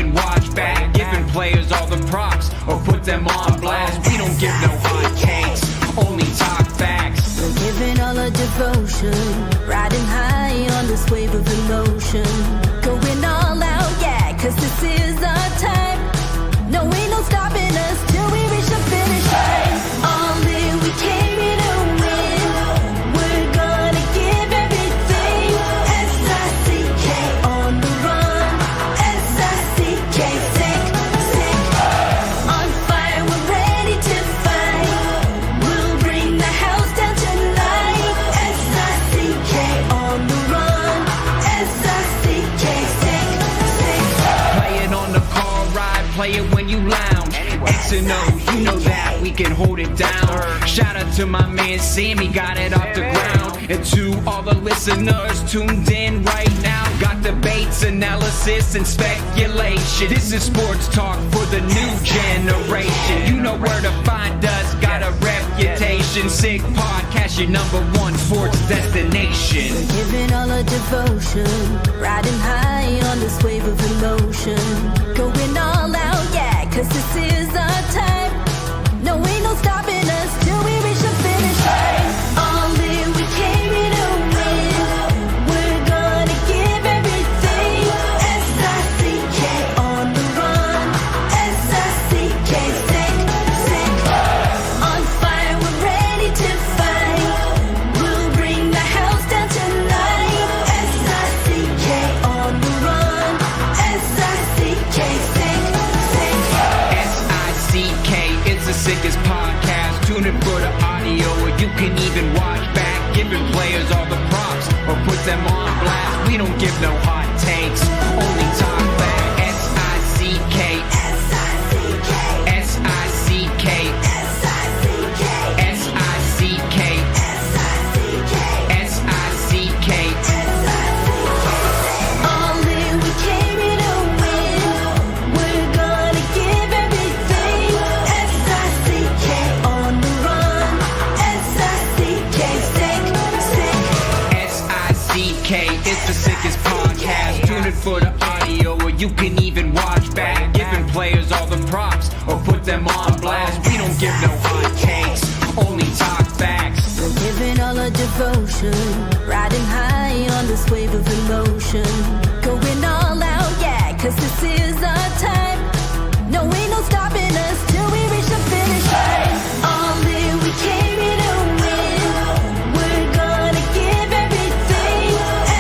even watch back. Giving players all the props or put them on blast. We don't give no hot takes, only talk facts. We're giving all our devotion, riding high on this wave of emotion. Going all out, yeah, cause this is our time. No, ain't no stopping us till we reach the finish line. All in, we came here to win. We're gonna give everything. S-I-C-K on the run. S-I-C-K, sick, sick. On fire, we're ready to fight. We'll bring the house down tonight. S-I-C-K on the run. S-I-C-K, sick, sick. Play it on the car ride, play it when you lounge. X and O, you know that we can hold it down. Shout out to my man Sammy, got it off the ground. And to all the listeners tuned in right now, got debates, analysis, and speculation. This is sports talk for the new generation. You know where to find us, got a reputation. Sick podcast, your #1 sports destination. We're giving all our devotion, riding high on this wave of emotion. Going all out, yeah, cause this is our time. No, ain't no stopping us till we reach the finish line. All in, we came here to win. We're gonna give everything. S-I-C-K on the run. S-I-C-K, sick, sick. On fire, we're ready to fight. We'll bring the house down tonight. S-I-C-K on the run. S-I-C-K, sick, sick. S-I-C-K, it's the sickest podcast. Tune in for the audio, or you can even watch back. Giving players all the props or put them on blast. We don't give no hot takes, only talk back. S-I-C-K, S-I-C-K, S-I-C-K, S-I-C-K, S-I-C-K, S-I-C-K, S-I-C-K. all in, we came here to win. We're gonna give everything. S-I-C-K on the run. S-I-C-K, sick, sick. S-I-C-K, it's the sickest podcast. Tune in for the audio, or you can even watch back. Giving players all the props or put them on blast. We don't give no hot takes, only talk facts. We're giving all our devotion, riding high on this wave of emotion. Going all out, yeah, cause this is our time. No, ain't no stopping us till we reach the finish line. All in, we came here to win. We're gonna give everything.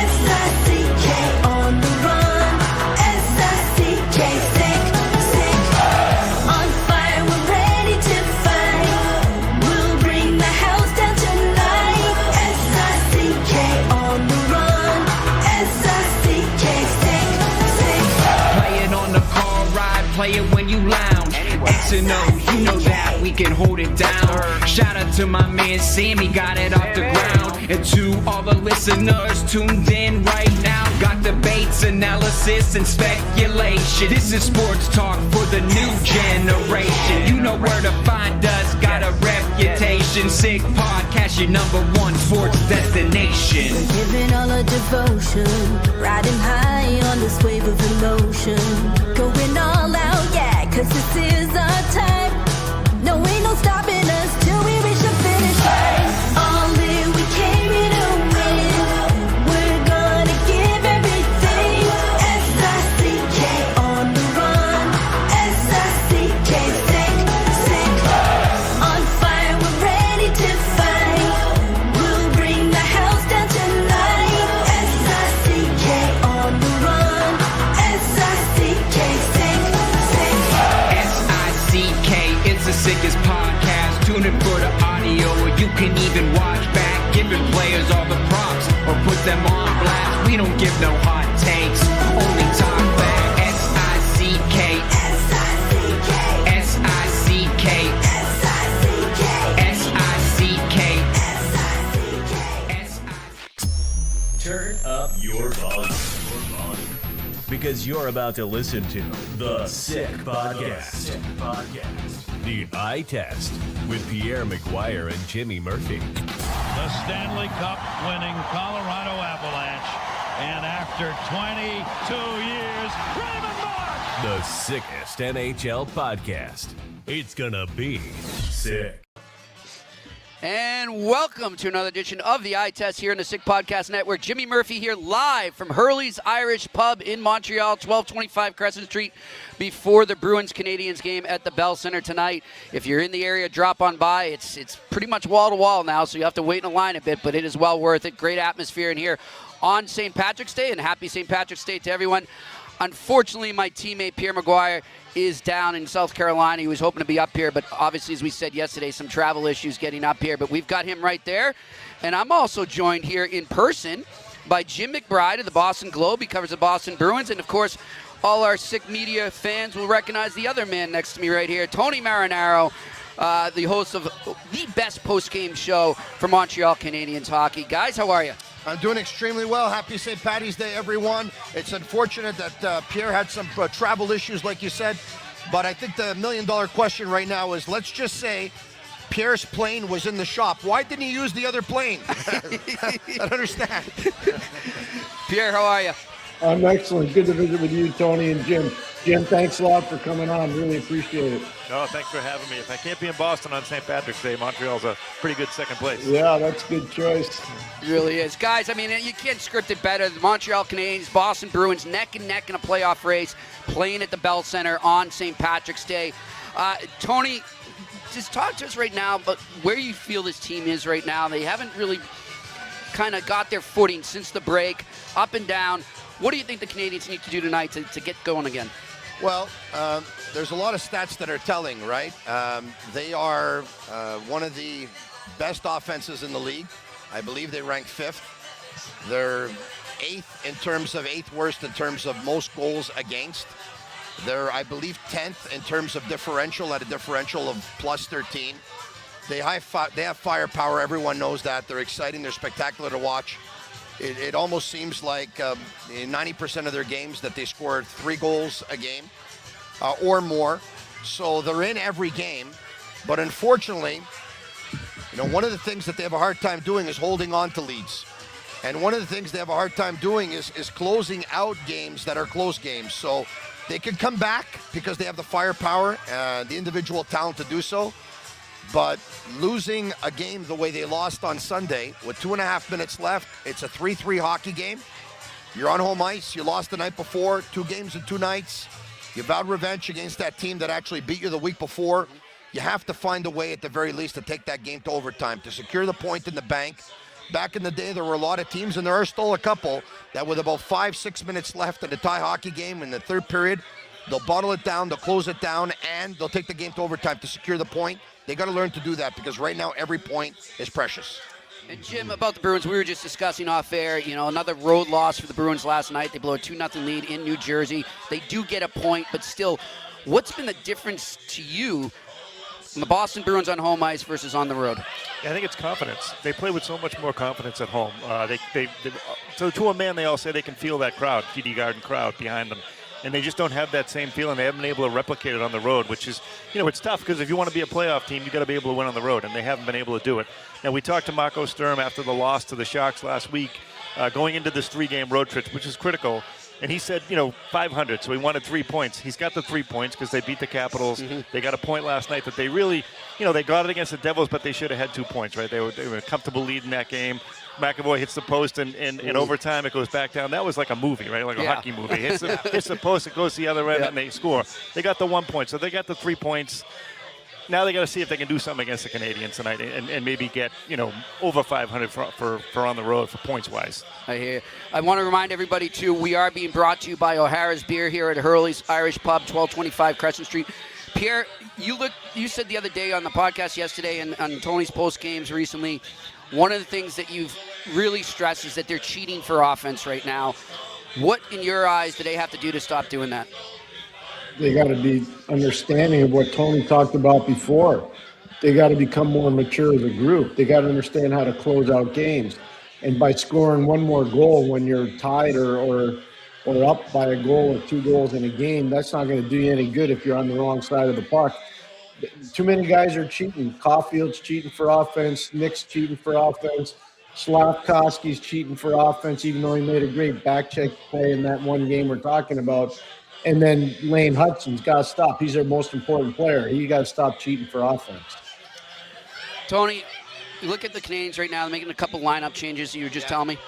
S-I-C-K on the run. S-I-C-K, sick, sick. On fire, we're ready to fight. We'll bring the house down tonight. S-I-C-K on the run. S-I-C-K, sick, sick. Play it on the car ride, play it when you lounge. X and O, you know that we can hold it down. Shout out to my man Sammy, got it off the ground. And to all the listeners tuned in right now, got debates, analysis, and speculation. This is sports talk for the new generation. You know where to find us, got a reputation. Sick podcast, your #1 sports destination. We're giving all our devotion, riding high on this wave of emotion. Going all out, yeah, cause this is our time. No, ain't no stopping us till we reach the finish line. All in, we came here to win. We're gonna give everything. S-I-C-K on the run. S-I-C-K, sick, sick. On fire, we're ready to fight. We'll bring the house down tonight. S-I-C-K on the run. S-I-C-K, sick, sick. S-I-C-K, it's the sickest podcast. Tune in for the audio, or you can even watch back. Giving players all the props or put them on blast. We don't give no hot takes, only talk back. S-I-C-K, S-I-C-K, S-I-C-K, S-I-C-K, S-I-C-K, S-I-C-K. Turn up your volume. Because you're about to listen to The Sick Podcast. The Eye Test with Pierre, McGuire, and Jimmy Murphy. The Stanley Cup winning Colorado Avalanche. And after 22 years, Raymond Mark The sickest NHL podcast. It's gonna be sick. And welcome to another edition of the Eye Test here in the Sick Podcast Network. Jimmy Murphy here live from Hurley's Irish Pub in Montreal, 1225 Crescent Street, before the Bruins-Canadiens game at the Bell Center tonight. If you're in the area, drop on by. It's pretty much wall-to-wall now, so you have to wait in a line a bit, but it is well worth it. Great atmosphere in here on St. Patrick's Day, and happy St. Patrick's Day to everyone. Unfortunately, my teammate Pierre McGuire is down in South Carolina. He was hoping to be up here, but obviously, as we said yesterday, some travel issues getting up here. But we've got him right there. And I'm also joined here in person by Jim McBride of the Boston Globe. He covers the Boston Bruins. And, of course, all our Sick Media fans will recognize the other man next to me right here, Tony Marinaro, the host of the best post-game show for Montreal Canadiens hockey. Guys, how are you? I'm doing extremely well. Happy St. Paddy's Day, everyone. It's unfortunate that Pierre had some travel issues, like you said, but I think the million-dollar question right now is, let's just say Pierre's plane was in the shop. Why didn't he use the other plane? I don't understand. Pierre, how are you? I'm excellent. Good to visit with you, Tony and Jim. Jim, thanks a lot for coming on. Really appreciate it. Oh, thanks for having me. If I can't be in Boston on St. Patrick's Day, Montreal's a pretty good second place. Yeah, that's a good choice. It really is. Guys, I mean, you can't script it better. The Montreal Canadiens, Boston Bruins, neck and neck in a playoff race, playing at the Bell Center on St. Patrick's Day. Tony, just talk to us right now about where you feel this team is right now. They haven't really kind of got their footing since the break, up and down. What do you think the Canadiens need to do tonight to get going again? Well, there's a lot of stats that are telling, right? They are one of the best offenses in the league. I believe they rank 5th. They're 8th in terms of 8th worst in terms of most goals against. They're, I believe, 10th in terms of differential at a differential of plus 13. They have firepower. Everyone knows that. They're exciting. They're spectacular to watch. It almost seems like in 90% of their games that they score 3 goals a game or more. So they're in every game. But unfortunately, one of the things that they have a hard time doing is holding on to leads. And one of the things they have a hard time doing is closing out games that are close games. So they could come back because they have the firepower and the individual talent to do so. But losing a game the way they lost on Sunday with 2.5 minutes left, it's a 3-3 hockey game. You're on home ice. You lost the night before, 2 games in 2 nights. You vowed revenge against that team that actually beat you the week before. You have to find a way at the very least to take that game to overtime, to secure the point in the bank. Back in the day, there were a lot of teams, and there are still a couple, that with about 5-6 minutes left in a tie hockey game in the third period, they'll bottle it down, they'll close it down, and they'll take the game to overtime to secure the point. They got to learn to do that because right now every point is precious. And Jim, about the Bruins, we were just discussing off air, another road loss for the Bruins last night. They blow a 2-0 lead in New Jersey. They do get a point, but still, what's been the difference to you from the Boston Bruins on home ice versus on the road? I think it's confidence. They play with so much more confidence at home. So to a man, they all say they can feel that crowd, TD Garden crowd behind them. And they just don't have that same feeling. They haven't been able to replicate it on the road, which is, it's tough because if you want to be a playoff team, you got to be able to win on the road, and they haven't been able to do it. Now, we talked to Marco Sturm after the loss to the Sharks last week, going into this 3-game road trip, which is critical. And he said, 500, so he wanted 3 points. He's got the 3 points because they beat the Capitals. Mm-hmm. They got a point last night that they really, they got it against the Devils, but they should have had 2 points, right? They were a comfortable lead in that game. McAvoy hits the post, and in overtime it goes back down. That was like a movie, right? Like a hockey movie. Hits the post, it goes the other end, and they score. They got the 1 point, so they got the 3 points. Now they got to see if they can do something against the Canadiens tonight and maybe get, over 500 for on the road for points-wise. I hear you. I want to remind everybody, too, we are being brought to you by O'Hara's Beer here at Hurley's Irish Pub, 1225 Crescent Street. Pierre, you said the other day on the podcast yesterday and on Tony's post games recently, one of the things that you've really stressed is that they're cheating for offense right now. What, in your eyes, do they have to do to stop doing that? They got to be understanding of what Tony talked about before. They got to become more mature as a group. They got to understand how to close out games. And by scoring one more goal when you're tied or up by a goal or 2 goals in a game, that's not going to do you any good if you're on the wrong side of the puck. Too many guys are cheating. Caulfield's cheating for offense. Nick's cheating for offense. Slavkovsky's cheating for offense, even though he made a great back check play in that one game we're talking about. And then Lane Hudson's got to stop. He's their most important player. He got to stop cheating for offense. Tony, you look at the Canadiens right now. They're making a couple lineup changes. You were just telling me.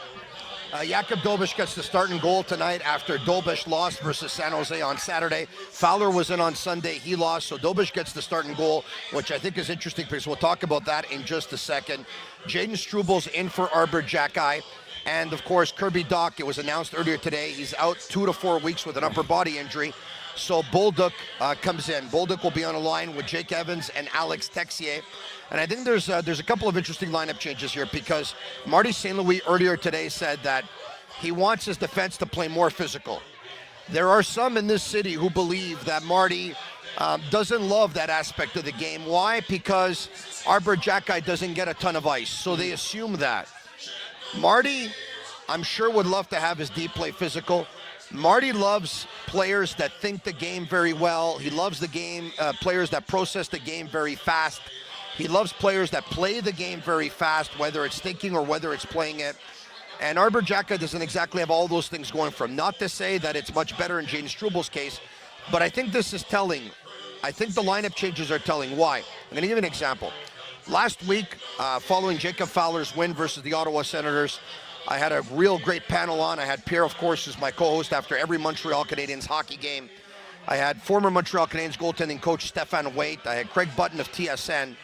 Jakub Dobeš gets the starting goal tonight after Dobeš lost versus San Jose on Saturday. Fowler was in on Sunday. He lost, so Dobeš gets the starting goal, which I think is interesting because we'll talk about that in just a second. Jaden Strubl's in for Arbor Xhekaj. And, of course, Kirby Dach, it was announced earlier today, he's out 2 to 4 weeks with an upper body injury. So Bolduc comes in. Bolduc will be on a line with Jake Evans and Alex Texier. And I think there's a couple of interesting lineup changes here because Marty St. Louis earlier today said that he wants his defense to play more physical. There are some in this city who believe that Marty doesn't love that aspect of the game. Why? Because Arbor Xhekaj doesn't get a ton of ice, so they assume that. Marty, I'm sure, would love to have his D play physical. Marty loves players that think the game very well. He loves the game, players that process the game very fast. He loves players that play the game very fast, whether it's thinking or whether it's playing it. And Arbor Xhekaj doesn't exactly have all those things going for him. Not to say that it's much better in Jaden Strubl's case, but I think this is telling. I think the lineup changes are telling. Why? I'm going to give you an example. Last week, following Jacob Fowler's win versus the Ottawa Senators, I had a real great panel on. I had Pierre, of course, who's my co-host after every Montreal Canadiens hockey game. I had former Montreal Canadiens goaltending coach Stéphane Waite. I had Craig Button of TSN.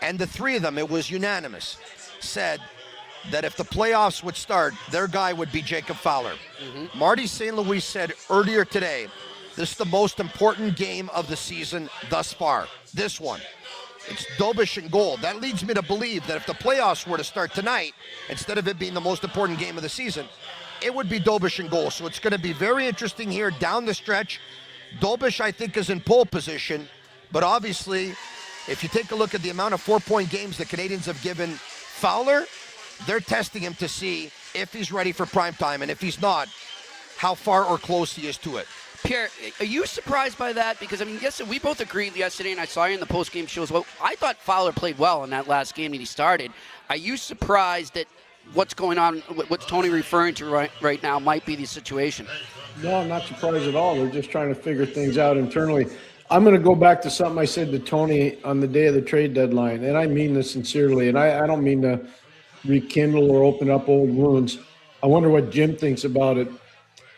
And the three of them, it was unanimous, said that if the playoffs would start, their guy would be Jacob Fowler. Mm-hmm. Marty St. Louis said earlier today, this is the most important game of the season thus far. This one. It's Dobeš in goal. That leads me to believe that if the playoffs were to start tonight, instead of it being the most important game of the season, it would be Dobeš in goal. So it's going to be very interesting here down the stretch. Dobeš, I think, is in pole position, but obviously, if you take a look at the amount of 4-point games the Canadiens have given Fowler, they're testing him to see if he's ready for prime time, and if he's not, how far or close he is to it. Pierre, are you surprised by that? Because, I mean, yes, we both agreed yesterday, and I saw you in the post-game show as well. I thought Fowler played well in that last game that he started. Are you surprised that what's going on, what's Tony referring to right now might be the situation? No, I'm not surprised at all. They're just trying to figure things out internally. I'm going to go back to something I said to Tony on the day of the trade deadline, and I mean this sincerely, and I don't mean to rekindle or open up old wounds. I wonder what Jim thinks about it.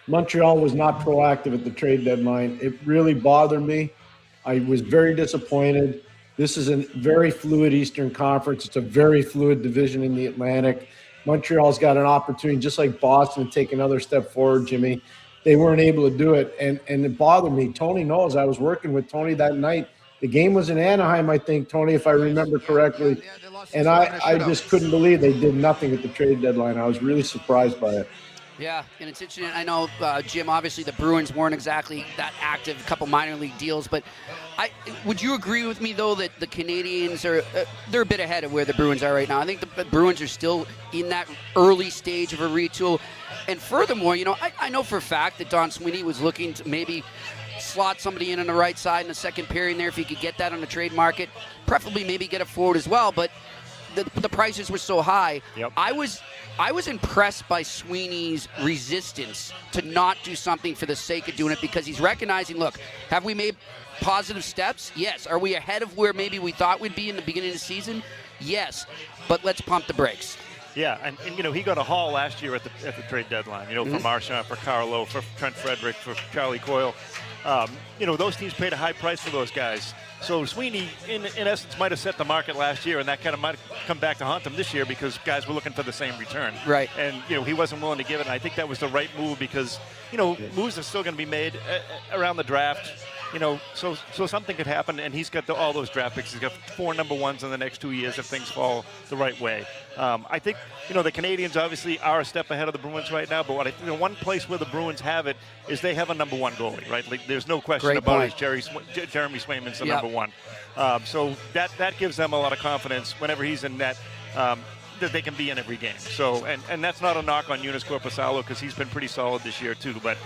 Montreal was not proactive at the trade deadline. It really bothered me. I was very disappointed. This is a very fluid Eastern Conference. It's a very fluid division in the Atlantic. Montreal's got an opportunity, just like Boston, to take another step forward, Jimmy. They weren't able to do it, and it bothered me. Tony knows I was working with Tony that night. The game was in Anaheim, I think, Tony, if I remember correctly. And I just couldn't believe they did nothing at the trade deadline. I was really surprised by it. Yeah, and it's interesting. I know, Jim, obviously the Bruins weren't exactly that active, a couple minor league deals, but would you agree with me, though, that the Canadiens are they're a bit ahead of where the Bruins are right now? I think the Bruins are still in that early stage of a retool. And furthermore, you know, I know for a fact that Don Sweeney was looking to maybe slot somebody in on the right side in the second period there if he could get that on the trade market, preferably maybe get a forward as well, but the prices were so high. Yep. I was impressed by Sweeney's resistance to not do something for the sake of doing it, because he's recognizing, look, have we made positive steps? Yes. Are we ahead of where maybe we thought we'd be in the beginning of the season? Yes. But let's pump the brakes. Yeah, and you know, he got a haul last year at the trade deadline, you know, for Marchand, for Carlo, for Trent Frederick, for Charlie Coyle. You know, those teams paid a high price for those guys. So Sweeney, in essence, might have set the market last year, and that kind of might have come back to haunt him this year because guys were looking for the same return. Right. And, you know, he wasn't willing to give it, and I think that was the right move because, you know, moves are still going to be made around the draft. You know, so something could happen, and he's got all those draft picks. He's got 4 number ones in the next 2 years if things fall the right way. I think, you know, the Canadiens obviously are a step ahead of the Bruins right now, but the one place where the Bruins have it is they have a number one goalie, right? Like, there's no question about it. Jeremy Swayman's the number one. So that gives them a lot of confidence whenever he's in net. That they can be in every game. So, and that's not a knock on Joonas Korpisalo because he's been pretty solid this year too. But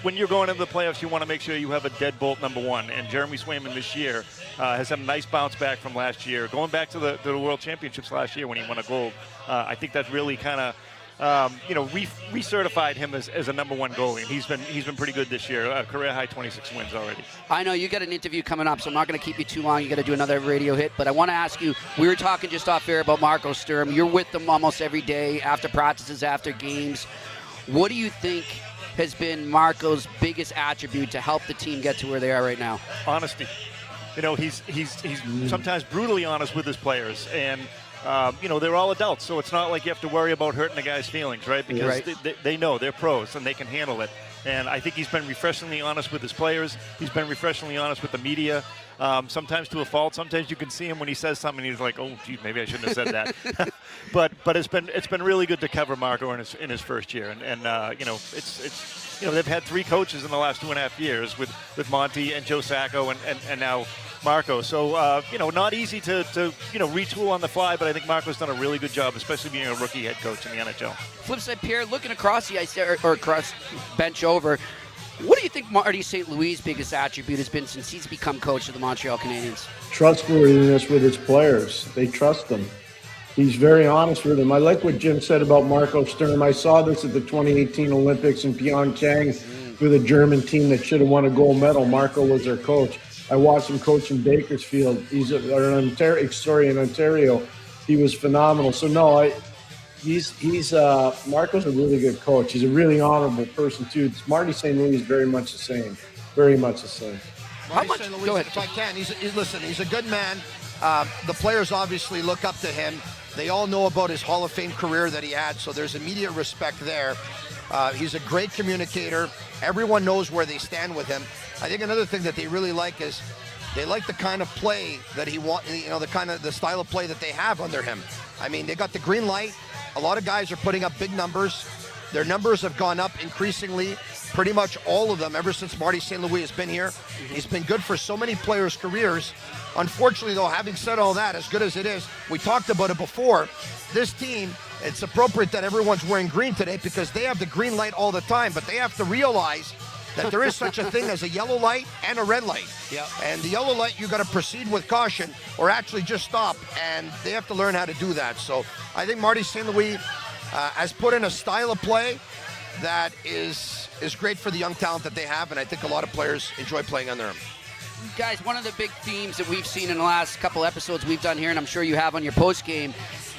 when you're going into the playoffs, you want to make sure you have a deadbolt number one. And Jeremy Swayman this year has had a nice bounce back from last year. Going back to the World Championships last year when he won a gold, I think that really kind of recertified him as a number one goalie, and he's been pretty good this year. Career high 26 wins already. I know you got an interview coming up, so I'm not going to keep you too long. You got to do another radio hit, but I want to ask you. We were talking just off air about Marco Sturm. You're with them almost every day, after practices, after games. What do you think has been Marco's biggest attribute to help the team get to where they are right now? Honesty. He's sometimes brutally honest with his players, and they're all adults, so it's not like you have to worry about hurting the guy's feelings, right? Because they know they're pros and they can handle it. And I think he's been refreshingly honest with his players. He's been refreshingly honest with the media. Sometimes to a fault. Sometimes you can see him when he says something, he's like, "Oh, gee, maybe I shouldn't have said that." but it's been really good to cover Marco in his first year, and they've had 3 coaches in the last 2.5 years with Monty and Joe Sacco and now Marco. So not easy to retool on the fly, but I think Marco's done a really good job, especially being a rookie head coach in the NHL. Flip side, Pierre, looking across the ice or across bench over. What do you think Marty St. Louis' biggest attribute has been since he's become coach of the Montreal Canadiens? Trustworthiness with his players. They trust him. He's very honest with them. I like what Jim said about Marco Sturm. I saw this at the 2018 Olympics in Pyeongchang with a German team that should have won a gold medal. Marco was their coach. I watched him coach in Bakersfield. He's in Ontario. He was phenomenal. So no, Marco's a really good coach. He's a really honorable person too. Marty St. Louis is very much the same. Very much the same. How much? St. Louis, Go ahead. if I can, he's a good man. The players obviously look up to him. They all know about his Hall of Fame career that he had, so there's immediate respect there. He's a great communicator. Everyone knows where they stand with him. I think another thing that they really like is they like the kind of play that he wants, the style of play that they have under him. I mean, they got the green light. A lot of guys are putting up big numbers. Their numbers have gone up increasingly, pretty much all of them, ever since Marty St. Louis has been here. He's been good for so many players' careers. Unfortunately, though, having said all that, as good as it is, we talked about it before, this team, it's appropriate that everyone's wearing green today because they have the green light all the time, but they have to realize that there is such a thing as a yellow light and a red light. Yep. And the yellow light, you got to proceed with caution or actually just stop, and they have to learn how to do that. So I think Marty St. Louis has put in a style of play that is great for the young talent that they have, and I think a lot of players enjoy playing under him. Guys, one of the big themes that we've seen in the last couple episodes we've done here, and I'm sure you have on your post game,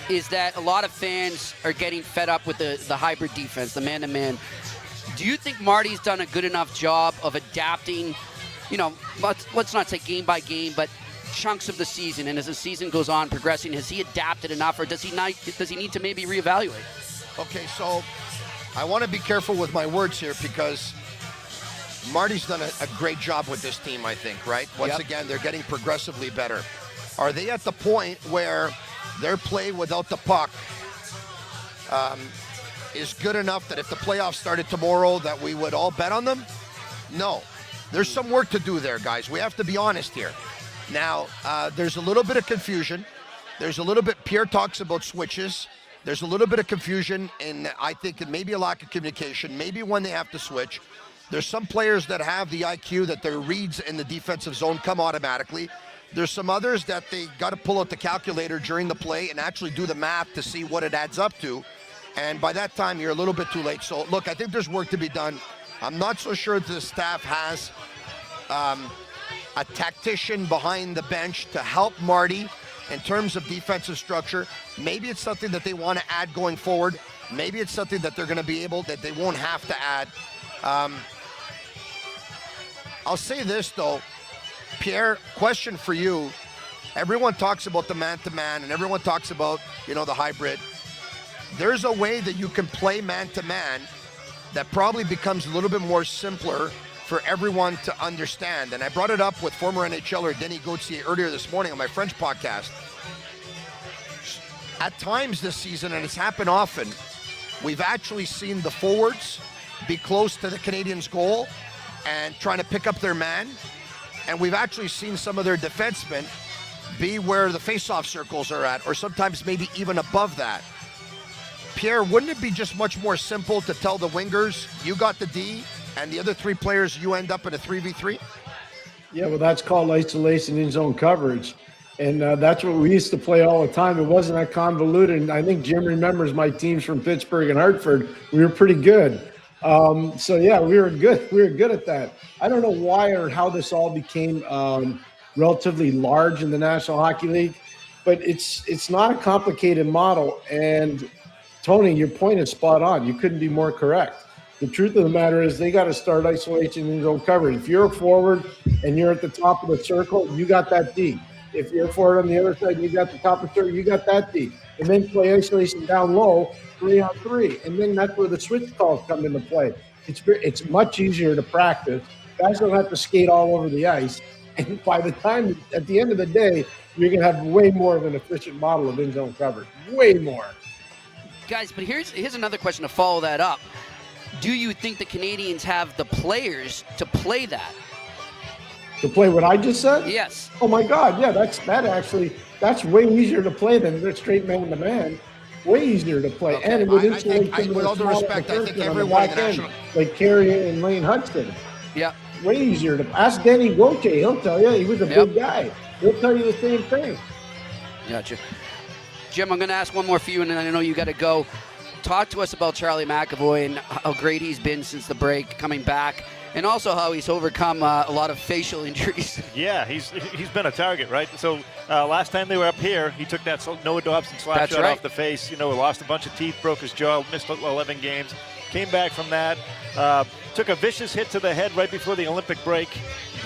is that a lot of fans are getting fed up with the hybrid defense, the man-to-man. Do you think Marty's done a good enough job of adapting, let's not say game by game, but chunks of the season, and as the season goes on progressing, has he adapted enough, or does he need to maybe reevaluate? Okay, so I want to be careful with my words here because Marty's done a great job with this team, I think, right? Once again, they're getting progressively better. Are they at the point where their play without the puck is good enough that if the playoffs started tomorrow that we would all bet on them? No. There's some work to do there, guys. We have to be honest here. Now, there's a little bit of confusion. There's a little bit, Pierre talks about switches. There's a little bit of confusion, and I think it may be a lack of communication, maybe when they have to switch. There's some players that have the IQ that their reads in the defensive zone come automatically. There's some others that they got to pull out the calculator during the play and actually do the math to see what it adds up to. And by that time, you're a little bit too late. So, look, I think there's work to be done. I'm not so sure the staff has a tactician behind the bench to help Marty in terms of defensive structure. Maybe it's something that they want to add going forward. Maybe it's something that they're going to be able, that they won't have to add. I'll say this, though. Pierre, question for you. Everyone talks about the man-to-man, and everyone talks about, the hybrid. There's a way that you can play man-to-man that probably becomes a little bit more simpler for everyone to understand. And I brought it up with former NHLer Denis Gauthier earlier this morning on my French podcast. At times this season, and it's happened often, we've actually seen the forwards be close to the Canadiens' goal and trying to pick up their man. And we've actually seen some of their defensemen be where the face-off circles are at, or sometimes maybe even above that. Pierre, wouldn't it be just much more simple to tell the wingers, you got the D, and the other 3 players, you end up in a 3v3? Yeah, well, that's called isolation in zone coverage. And that's what we used to play all the time. It wasn't that convoluted. And I think Jim remembers my teams from Pittsburgh and Hartford. We were pretty good. So yeah, we were good. We were good at that. I don't know why or how this all became relatively large in the National Hockey League, but it's not a complicated model. And Tony, your point is spot on. You couldn't be more correct. The truth of the matter is they got to start isolation and zone coverage. If you're a forward and you're at the top of the circle, you got that D. If you're forward on the other side, you got the top of the circle, you got that D. And then play isolation down low, 3-on-3. And then that's where the switch calls come into play. It's much easier to practice. Guys don't have to skate all over the ice. And by the time, at the end of the day, you're going to have way more of an efficient model of in-zone coverage. Way more. Guys, but here's another question to follow that up. Do you think the Canadiens have the players to play that? To play what I just said? Yes. Oh my God, yeah, that's way easier to play than the straight man-to-man. Way easier to play, Okay. and it would I insulate think, with all due respect, I think everyone in the national. like Carey and Lane Hudson. Yeah. Way easier to ask Denny Gauthier. He'll tell you he was a Yep. big guy. He'll tell you the same thing. Gotcha. Jim, I'm going to ask one more for you, and then I know you got to go. Talk to us about Charlie McAvoy and how great he's been since the break, coming back, and also how he's overcome a lot of facial injuries. Yeah, he's been a target, right? So last time they were up here, he took that Noah Dobson slap shot off the face. Lost a bunch of teeth, broke his jaw, missed 11 games. Came back from that, took a vicious hit to the head right before the Olympic break.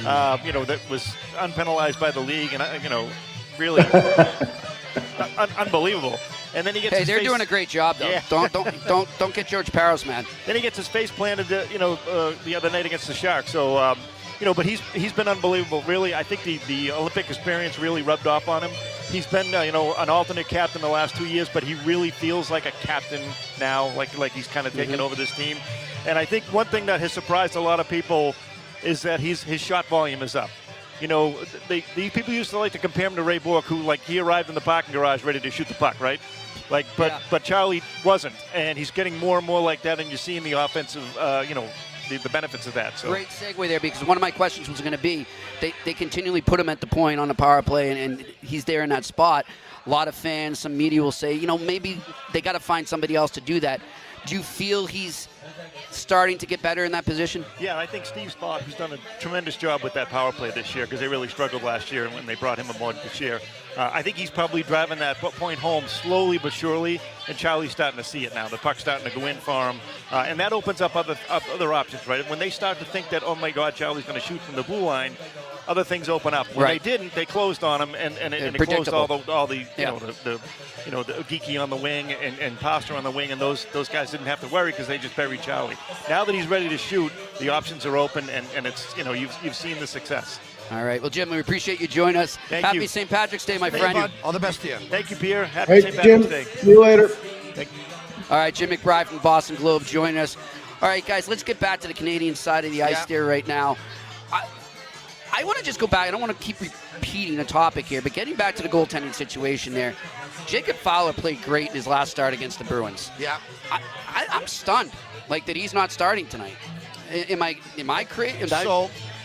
That was unpenalized by the league, and really unbelievable. And then he gets. Hey, they're doing a great job though. Yeah. Don't get George Parros, man. Then he gets his face planted, the other night against the Sharks. So, but he's been unbelievable. Really, I think the Olympic experience really rubbed off on him. He's been, an alternate captain the last 2 years, but he really feels like a captain now, like he's kind of taken over this team. And I think one thing that has surprised a lot of people is that his shot volume is up. The people used to like to compare him to Ray Bourque, who he arrived in the parking garage ready to shoot the puck, right? But Charlie wasn't, and he's getting more and more like that, and you're seeing the offensive, the benefits of that. So great segue there, because one of my questions was going to be, they continually put him at the point on the power play, and he's there in that spot. A lot of fans, some media will say, maybe they got to find somebody else to do that. Do you feel he's starting to get better in that position? Yeah, I think Steve Spock has done a tremendous job with that power play this year, because they really struggled last year when they brought him aboard this year. I think he's probably driving that point home slowly but surely, and Charlie's starting to see it now. The puck's starting to go in for him, and that opens up other options, right? When they start to think that, oh my God, Charlie's going to shoot from the blue line, other things open up. When they didn't, they closed on him, and it closed all the Geeky on the wing and Pastor on the wing, and those guys didn't have to worry because they just buried Charlie. Now that he's ready to shoot, the options are open, and it's you've seen the success. All right. Well, Jim, we appreciate you joining us. Happy St. Patrick's Day, my friend. Bud. All the best to you. Thank you, Pierre. Happy St. Jim, Patrick's Day. see you later. All right, Jim McBride from Boston Globe joining us. All right, guys, let's get back to the Canadian side of the ice there right now. I want to just go back. I don't want to keep repeating the topic here, but getting back to the goaltending situation there, Jacob Fowler played great in his last start against the Bruins. Yeah. I'm stunned, that he's not starting tonight. Am I crazy?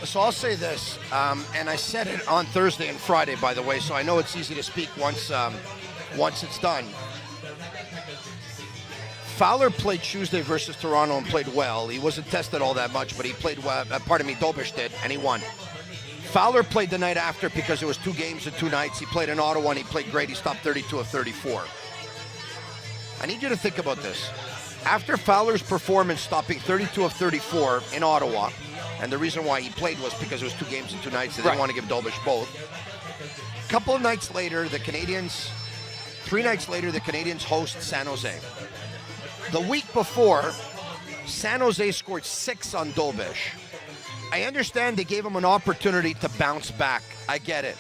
So I'll say this, and I said it on Thursday and Friday, by the way, so I know it's easy to speak once it's done. Fowler played Tuesday versus Toronto and played well. He wasn't tested all that much, but he played well. Dobish did, and he won. Fowler played the night after because it was 2 games and 2 nights. He played in Ottawa, and he played great. He stopped 32 of 34. I need you to think about this. After Fowler's performance stopping 32 of 34 in Ottawa, and the reason why he played was because it was 2 games and 2 nights. They didn't want to give Dobish both. A couple of nights later, 3 nights later, the Canadiens host San Jose. The week before, San Jose scored 6 on Dobish. I understand they gave him an opportunity to bounce back. I get it.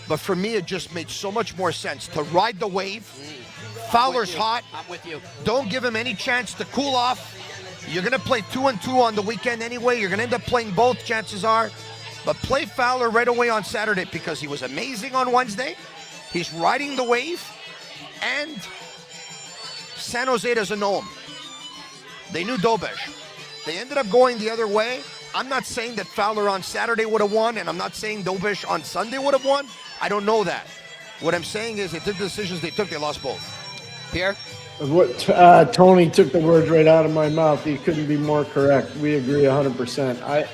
But for me, it just made so much more sense to ride the wave. Fowler's hot. I'm with you. Don't give him any chance to cool off. You're going to play 2-2 on the weekend anyway. You're going to end up playing both, chances are. But play Fowler right away on Saturday because he was amazing on Wednesday. He's riding the wave. And San Jose doesn't know him. They knew Dobish. They ended up going the other way. I'm not saying that Fowler on Saturday would have won, and I'm not saying Dobish on Sunday would have won. I don't know that. What I'm saying is they took the decisions they took, they lost both. Pierre? Tony took the words right out of my mouth. He couldn't be more correct. We agree 100%.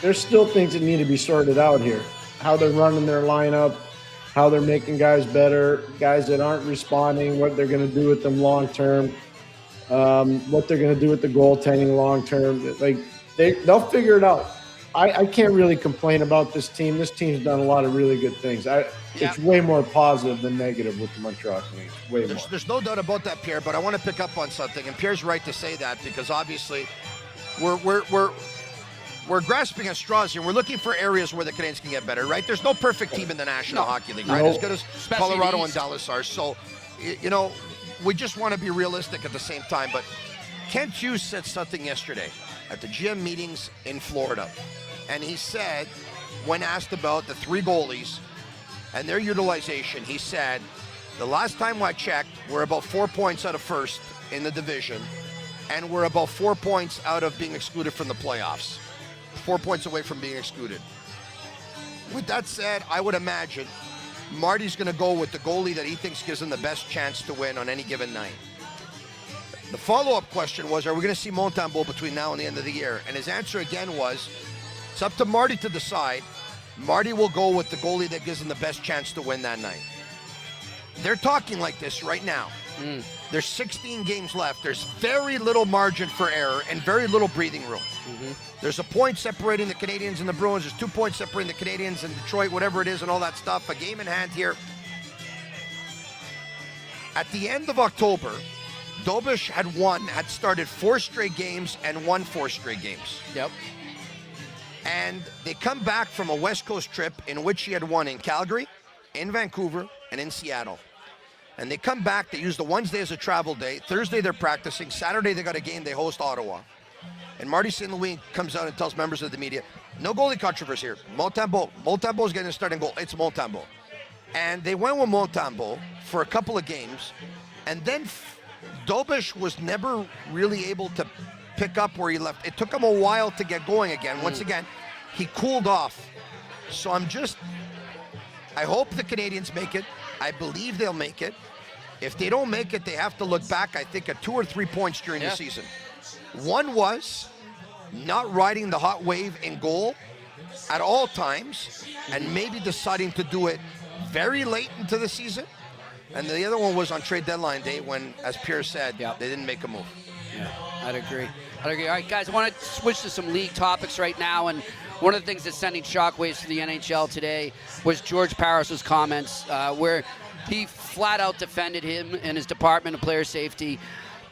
There's still things that need to be sorted out here. How they're running their lineup, how they're making guys better, guys that aren't responding, what they're going to do with them long term, what they're going to do with the goaltending long term. Like they'll figure it out. I can't really complain about this team. This team's done a lot of really good things. It's way more positive than negative with the Montreal Canadiens. Way more. There's no doubt about that, Pierre. But I want to pick up on something, and Pierre's right to say that because obviously we're grasping at straws here. We're looking for areas where the Canadiens can get better, right? There's no perfect team in the National Hockey League, right? As good as Colorado and Dallas are. So, we just want to be realistic at the same time. But Kent Hughes said something yesterday at the GM meetings in Florida. And he said, when asked about the 3 goalies and their utilization, he said, the last time I checked, we're about 4 points out of first in the division, and we're about 4 points out of being excluded from the playoffs. 4 points away from being excluded. With that said, I would imagine Marty's going to go with the goalie that he thinks gives him the best chance to win on any given night. The follow-up question was, are we going to see Montembeault between now and the end of the year? And his answer again was, it's up to Marty to decide. Marty will go with the goalie that gives him the best chance to win that night. They're talking like this right now. There's 16 games left. There's very little margin for error and very little breathing room. There's a point separating the Canadiens and the Bruins. There's 2 points separating the Canadiens and Detroit, whatever it is, and all that stuff. A game in hand here. At the end of October, Dobish had started 4 straight games and won 4 straight games. Yep. And they come back from a West Coast trip in which he had won in Calgary, in Vancouver, and in Seattle. And they come back, they use the Wednesday as a travel day. Thursday they're practicing. Saturday they got a game, they host Ottawa. And Marty St. Louis comes out and tells members of the media, no goalie controversy here. Montembeault's getting a starting goal. It's Montembeault. And they went with Montembeault for a couple of games. And then Dobish was never really able to pick up where he left. It took him a while to get going again. Once again, he cooled off. So I hope the Canadiens make it. I believe they'll make it. If they don't make it, they have to look back, I think, at 2 or 3 points during the season. One was not riding the hot wave in goal at all times and maybe deciding to do it very late into the season. And the other one was on trade deadline day when, as Pierre said, they didn't make a move. Yeah, I'd agree. All right, guys, I want to switch to some league topics right now. And one of the things that's sending shockwaves to the NHL today was George Parros' comments where he flat out defended him and his Department of Player Safety.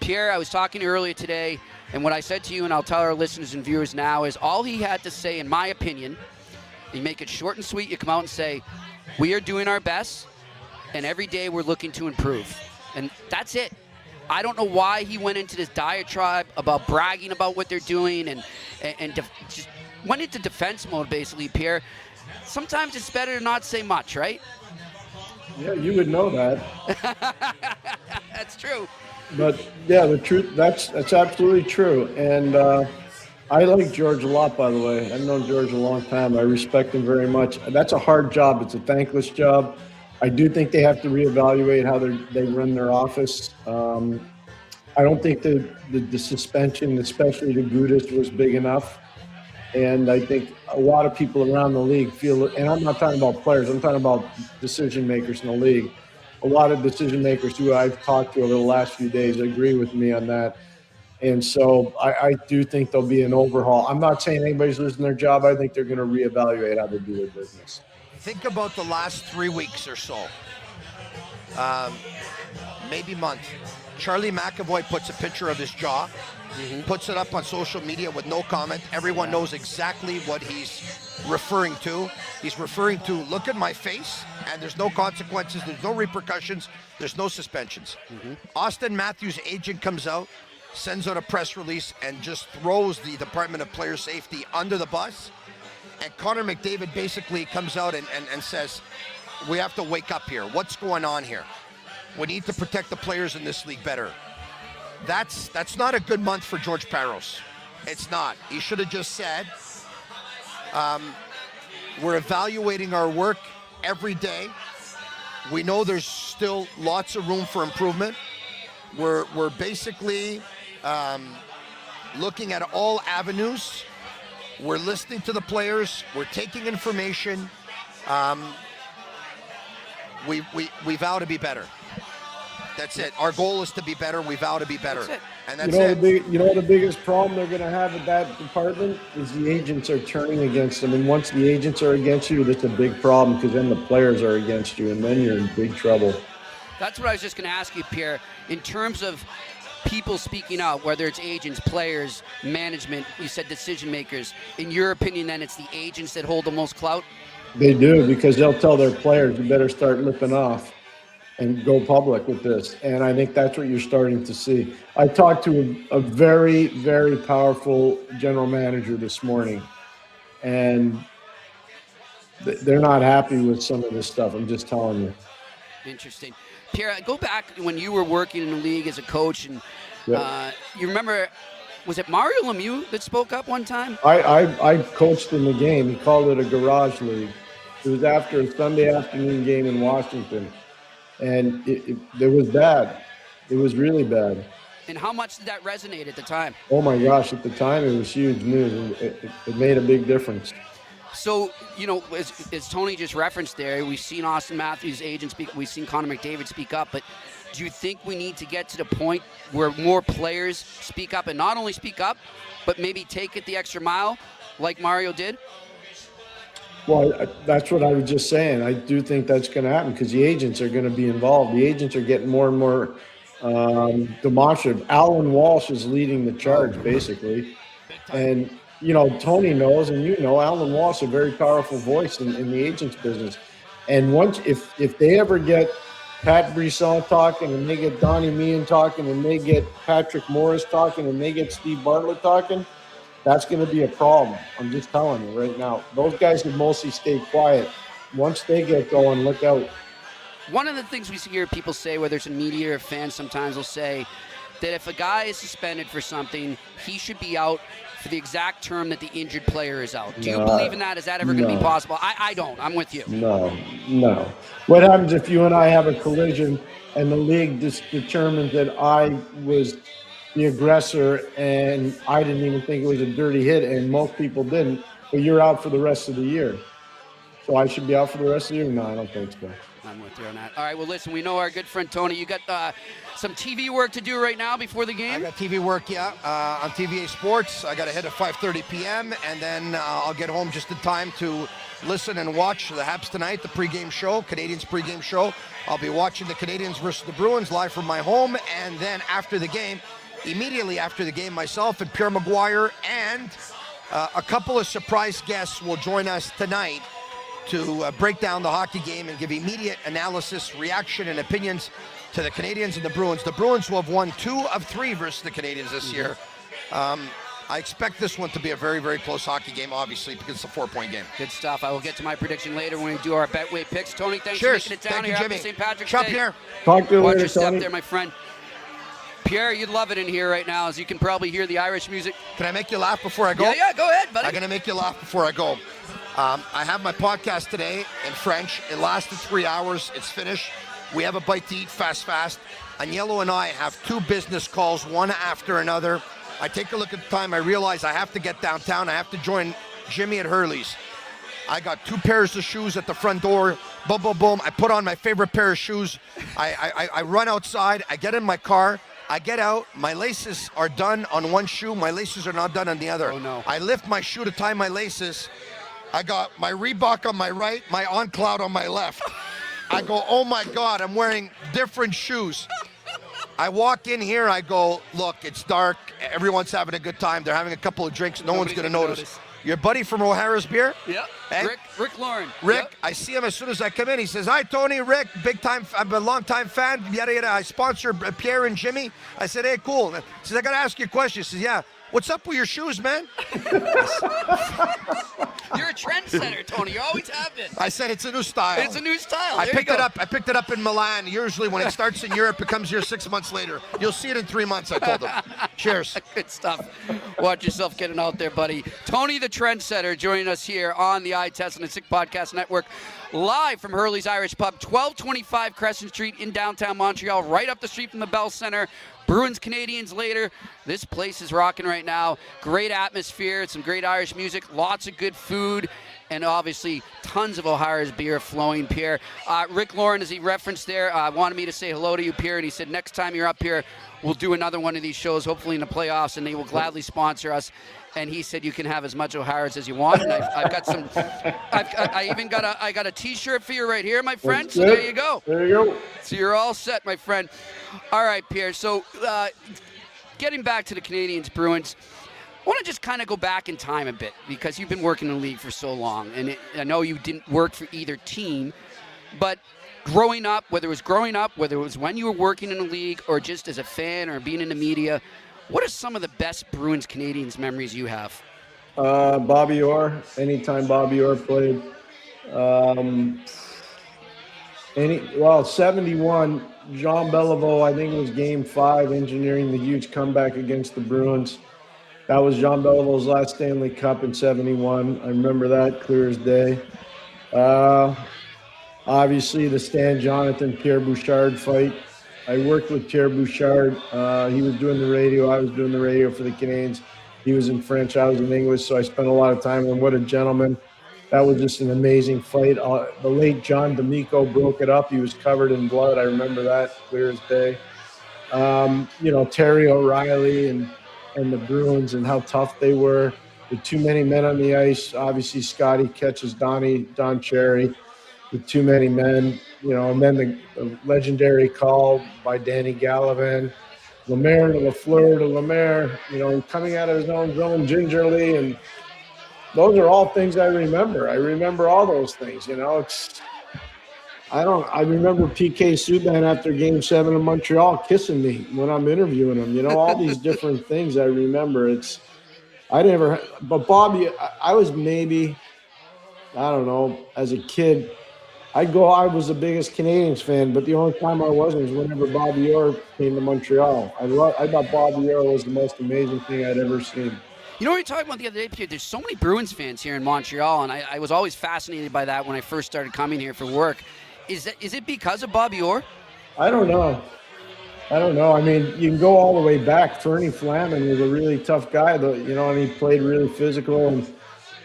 Pierre, I was talking to you earlier today, and what I said to you, and I'll tell our listeners and viewers now, is all he had to say, in my opinion, you make it short and sweet, you come out and say, we are doing our best, and every day we're looking to improve. And that's it. I don't know why he went into this diatribe about bragging about what they're doing and just went into defense mode, basically, Pierre. Sometimes it's better to not say much, right? Yeah, you would know that. That's true. But yeah, the truth, that's absolutely true. And I like George a lot, by the way. I've known George a long time. I respect him very much. That's a hard job. It's a thankless job. I do think they have to reevaluate how they run their office. I don't think the suspension, especially to Gudas, was big enough. And I think a lot of people around the league feel, and I'm not talking about players, I'm talking about decision makers in the league. A lot of decision makers who I've talked to over the last few days agree with me on that. And so I do think there'll be an overhaul. I'm not saying anybody's losing their job. I think they're going to reevaluate how they do their business. Think about the last 3 weeks or so, maybe month. Charlie McAvoy puts a picture of his jaw, puts it up on social media with no comment. Everyone knows exactly what he's referring to. He's referring to, look at my face, and there's no consequences, there's no repercussions, there's no suspensions. Austin Matthews' agent comes out, sends out a press release, and just throws the Department of Player Safety under the bus. And Connor McDavid basically comes out and says, we have to wake up here. What's going on here? We need to protect the players in this league better. That's not a good month for George Parros. It's not. He should have just said, We're evaluating our work every day. We know there's still lots of room for improvement. We're basically looking at all avenues. We're listening to the players. We're taking information. We vow to be better. That's it. Our goal is to be better. We vow to be better. That's it. And that's it. The biggest problem they're going to have with that department is the agents are turning against them. And once the agents are against you, that's a big problem because then the players are against you, and then you're in big trouble. That's what I was just going to ask you, Pierre. In terms of people speaking out, whether it's agents, players, management, you said decision makers, in your opinion, then it's the agents that hold the most clout? They do, because they'll tell their players, you better start lipping off and go public with this. And I think that's what you're starting to see. I talked to a very, very powerful general manager this morning, and they're not happy with some of this stuff. I'm just telling you. Interesting. Pierre, go back when you were working in the league as a coach, and you remember, was it Mario Lemieux that spoke up one time? I coached in the game. He called it a garage league. It was after a Sunday afternoon game in Washington. And it was bad. It was really bad. And how much did that resonate at the time? Oh, my gosh. At the time, it was huge news. It made a big difference. So, as Tony just referenced there, we've seen Austin Matthews' agent speak. We've seen Connor McDavid speak up. But do you think we need to get to the point where more players speak up, and not only speak up, but maybe take it the extra mile like Mario did? Well, that's what I was just saying. I do think that's going to happen because the agents are going to be involved. The agents are getting more and more demonstrative. Alan Walsh is leading the charge, basically. And, Tony knows, and Alan Walsh is a very powerful voice in the agents business. And once, if they ever get Pat Brisson talking, and they get Donnie Meehan talking, and they get Patrick Morris talking, and they get Steve Bartlett talking, that's going to be a problem. I'm just telling you right now. Those guys have mostly stayed quiet. Once they get going, look out. One of the things we hear people say, whether it's in media or fans, sometimes will say that if a guy is suspended for something, he should be out for the exact term that the injured player is out. Do you believe in that? Is that ever going to be possible? I don't. I'm with you. No. What happens if you and I have a collision and the league determines that I was the aggressor and I didn't even think it was a dirty hit, and most people didn't, but you're out for the rest of the year? So I should be out for the rest of the year? No, I don't think so. I'm with you on that. All right, well, listen, we know our good friend Tony. You got some TV work to do right now before the game? I got TV work, on TVA Sports. I got to hit at 5:30 p.m., and then I'll get home just in time to listen and watch the Habs tonight, the pregame show, Canadiens pregame show. I'll be watching the Canadiens versus the Bruins live from my home, and then after the game, immediately after the game, myself and Pierre McGuire and a couple of surprise guests will join us tonight to break down the hockey game and give immediate analysis, reaction, and opinions to the Canadiens and the Bruins. The Bruins will have won 2 of 3 versus the Canadiens this year. I expect this one to be a very, very close hockey game, obviously, because it's a 4-point game. Good stuff. I will get to my prediction later when we do our Betway picks. Tony, thanks Cheers. for making it down Thank you, here Jimmy. after St. Patrick's Ciao, Day. Pierre. Talk to you Watch later, your step Tony. there, my friend. Pierre, you'd love it in here right now, as you can probably hear the Irish music. Can I make you laugh before I go? Yeah, go ahead, buddy. I'm going to make you laugh before I go. I have my podcast today in French. It lasted 3 hours. It's finished. We have a bite to eat, fast. Agnello and I have 2 business calls, one after another. I take a look at the time. I realize I have to get downtown. I have to join Jimmy at Hurley's. I got 2 pairs of shoes at the front door. Boom, boom, boom. I put on my favorite pair of shoes. I run outside. I get in my car. I get out. My laces are done on one shoe. My laces are not done on the other. Oh, no. I lift my shoe to tie my laces. I got my Reebok on my right, my On Cloud on my left. I go, oh my God, I'm wearing different shoes. I walk in here, I go, look, it's dark. Everyone's having a good time. They're having a couple of drinks. No one's going to notice. Your buddy from O'Hara's Beer? Yep. Hey? Rick Lauren. Rick, Yep. I see him as soon as I come in. He says, hi, Tony, Rick, big time, I'm a long time fan, yada, yada. I sponsor Pierre and Jimmy. I said, hey, cool. He says, I got to ask you a question. He says, yeah, what's up with your shoes, man? You're a trendsetter, Tony. You always have been. I said it's a new style. It's a new style. I There you picked it go. up. I picked it up in Milan. Usually, when it starts in Europe, it comes here 6 months later. You'll see it in 3 months. I told them. Cheers. Good stuff. Watch yourself getting out there, buddy. Tony the Trendsetter joining us here on the Eye Test and the Sick Podcast Network, live from Hurley's Irish Pub, 1225 Crescent Street in downtown Montreal, right up the street from the Bell Center. Bruins, Canadiens later. This place is rocking right now. Great atmosphere, some great Irish music, lots of good food, and obviously tons of O'Hara's beer flowing, Pierre. Rick Lauren, as he referenced there, wanted me to say hello to you, Pierre, and he said next time you're up here, we'll do another one of these shows, hopefully in the playoffs, and they will gladly sponsor us. And he said you can have as much O'Hara's as you want. And I've got some. I even got a T-shirt for you right here, my friend. So there you go. There you go. So you're all set, my friend. All right, Pierre. So getting back to the Canadiens Bruins, I want to just kind of go back in time a bit because you've been working in the league for so long, and I know you didn't work for either team, but growing up, whether it was when you were working in the league or just as a fan or being in the media, what are some of the best Bruins Canadiens memories you have? Bobby Orr, anytime Bobby Orr played. 71, Jean Beliveau, I think it was game 5, engineering the huge comeback against the Bruins. That was Jean Beliveau's last Stanley Cup in 71. I remember that clear as day. Obviously, the Stan Jonathan, Pierre Bouchard fight. I worked with Pierre Bouchard. He was doing the radio. I was doing the radio for the Canadiens. He was in French. I was in English, so I spent a lot of time with him. What a gentleman. That was just an amazing fight. The late John D'Amico broke it up. He was covered in blood. I remember that clear as day. Terry O'Reilly and the Bruins and how tough they were. With too many men on the ice. Obviously, Scotty catches Don Cherry with too many men. And then the legendary call by Danny Gallivan, Lemaire to Lafleur to Lemaire, coming out of his own zone gingerly. And those are all things I remember. I remember all those things, I remember PK Subban after Game 7 in Montreal kissing me when I'm interviewing him. All these different things I remember. But Bobby, I was maybe, I don't know, as a kid, I was the biggest Canadiens fan, but the only time I wasn't was whenever Bobby Orr came to Montreal. I thought Bobby Orr was the most amazing thing I'd ever seen. You know what we were talking about the other day, Pierre? There's so many Bruins fans here in Montreal, and I was always fascinated by that when I first started coming here for work. Is it because of Bobby Orr? I don't know. I mean, you can go all the way back. Fernie Flaman was a really tough guy, and he played really physical. And,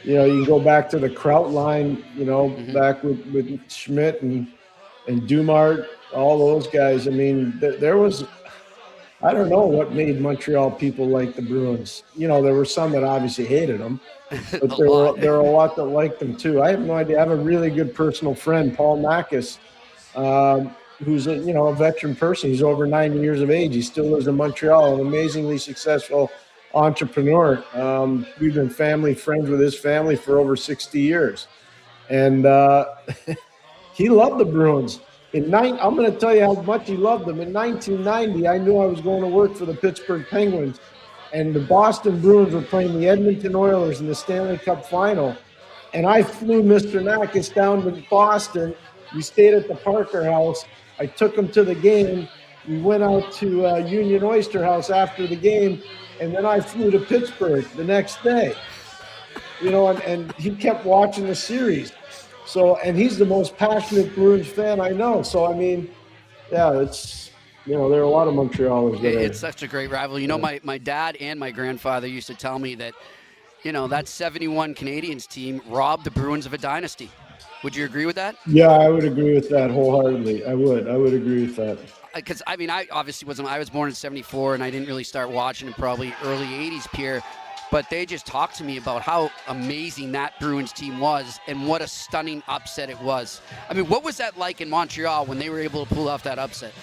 you can go back to the Kraut line, back with Schmidt and Dumart, all those guys. I mean, there was – I don't know what made Montreal people like the Bruins. There were some that obviously hated them, but there were a lot that liked them too. I have no idea. I have a really good personal friend, Paul Mackis, who's a veteran person. He's over 90 years of age. He still lives in Montreal, an amazingly successful entrepreneur. We've been family friends with his family for over 60 years, and he loved the Bruins. I'm going to tell you how much he loved them. In 1990, I knew I was going to work for the Pittsburgh Penguins, and the Boston Bruins were playing the Edmonton Oilers in the Stanley Cup Final. And I flew Mr. Nackis down to Boston. We stayed at the Parker House. I took him to the game. We went out to Union Oyster House after the game, and then I flew to Pittsburgh the next day. And he kept watching the series. So, and he's the most passionate Bruins fan I know. So, I mean, yeah, it's, there are a lot of Montrealers there. It's such a great rivalry. My dad and my grandfather used to tell me that, that 71 Canadiens team robbed the Bruins of a dynasty. Would you agree with that? Yeah, I would agree with that wholeheartedly. I would agree with that. Because, I obviously I was born in 74, and I didn't really start watching in probably early 80s, Pierre. But they just talked to me about how amazing that Bruins team was and what a stunning upset it was. What was that like in Montreal when they were able to pull off that upset?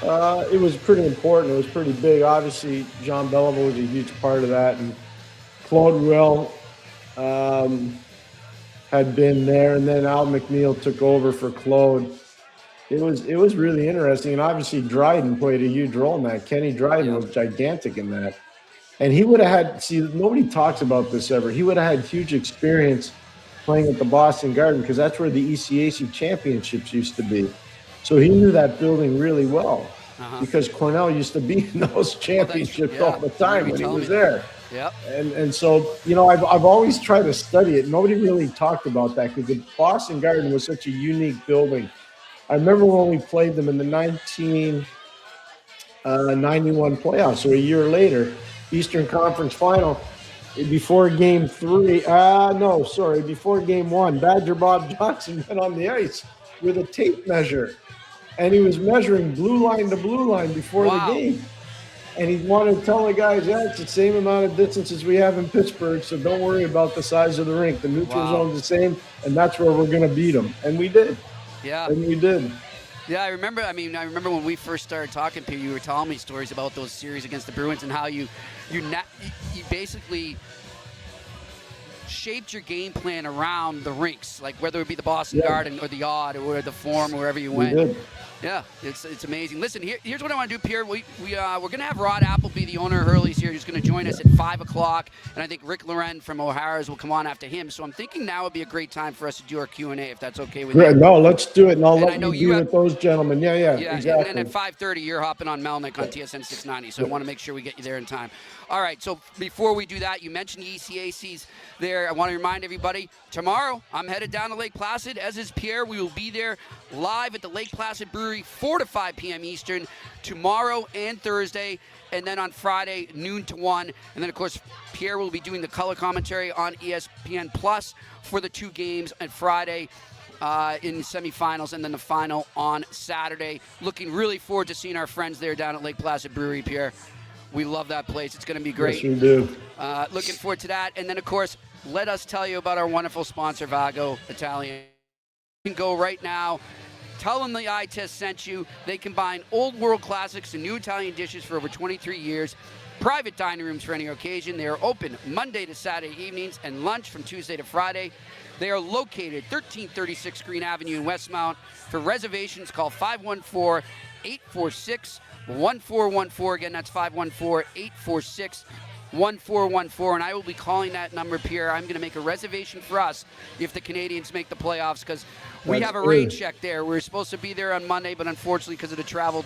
It was pretty important. It was pretty big. Obviously, Jean Beliveau was a huge part of that. And Claude Will had been there, and then Al McNeil took over for Claude. It was really interesting. And obviously, Dryden played a huge role in that. Kenny Dryden was gigantic in that. And he would have had, nobody talks about this ever. He would have had huge experience playing at the Boston Garden because that's where the ECAC championships used to be. So he knew that building really well because Cornell used to be in those championships all the time when he was there. Yep. And so, you know, I've always tried to study it. Nobody really talked about that because the Boston Garden was such a unique building. I remember when we played them in the 1991 playoffs, so a year later, Eastern Conference Final, before game one, Badger Bob Johnson went on the ice with a tape measure, and he was measuring blue line to blue line before the game. And he wanted to tell the guys, it's the same amount of distance as we have in Pittsburgh, so don't worry about the size of the rink. The neutral zone's the same, and that's where we're going to beat them. And we did. Yeah. And we did. Yeah, I remember when we first started talking, Pierre, you were telling me stories about those series against the Bruins and how you basically shaped your game plan around the rinks, like whether it be the Boston Garden or the Odd or the Forum, or wherever you went. We did. Yeah, it's amazing. Listen, here's what I want to do, Pierre. We're going to have Rod Appleby, the owner of Hurley's here, who's going to join us at 5 o'clock, and I think Rick Loren from O'Hara's will come on after him. So I'm thinking now would be a great time for us to do our Q&A, if that's okay with you. No, let's do it, and I'll let you be with those gentlemen. Yeah, exactly. And at 5:30, you're hopping on Melnick on TSN 690, so I want to make sure we get you there in time. All right, so before we do that, you mentioned the ECACs there. I want to remind everybody, tomorrow I'm headed down to Lake Placid, as is Pierre. We will be there live at the Lake Placid Brewery, 4 to 5 p.m. Eastern, tomorrow and Thursday, and then on Friday, noon to 1. And then, of course, Pierre will be doing the color commentary on ESPN Plus for the 2 games on Friday in the semifinals, and then the final on Saturday. Looking really forward to seeing our friends there down at Lake Placid Brewery, Pierre. We love that place. It's going to be great. Yes, we do. Looking forward to that. And then, of course, let us tell you about our wonderful sponsor, Vago Italian. You can go right now. Tell them the eye test sent you. They combine old world classics and new Italian dishes for over 23 years. Private dining rooms for any occasion. They are open Monday to Saturday evenings and lunch from Tuesday to Friday. They are located 1336 Green Avenue in Westmount. For reservations, call 514-846-1414. Again, that's 514-846-1414. And I will be calling that number, Pierre. I'm going to make a reservation for us if the Canadiens make the playoffs, because we have a rain check there. We were supposed to be there on Monday, but unfortunately, because of the travel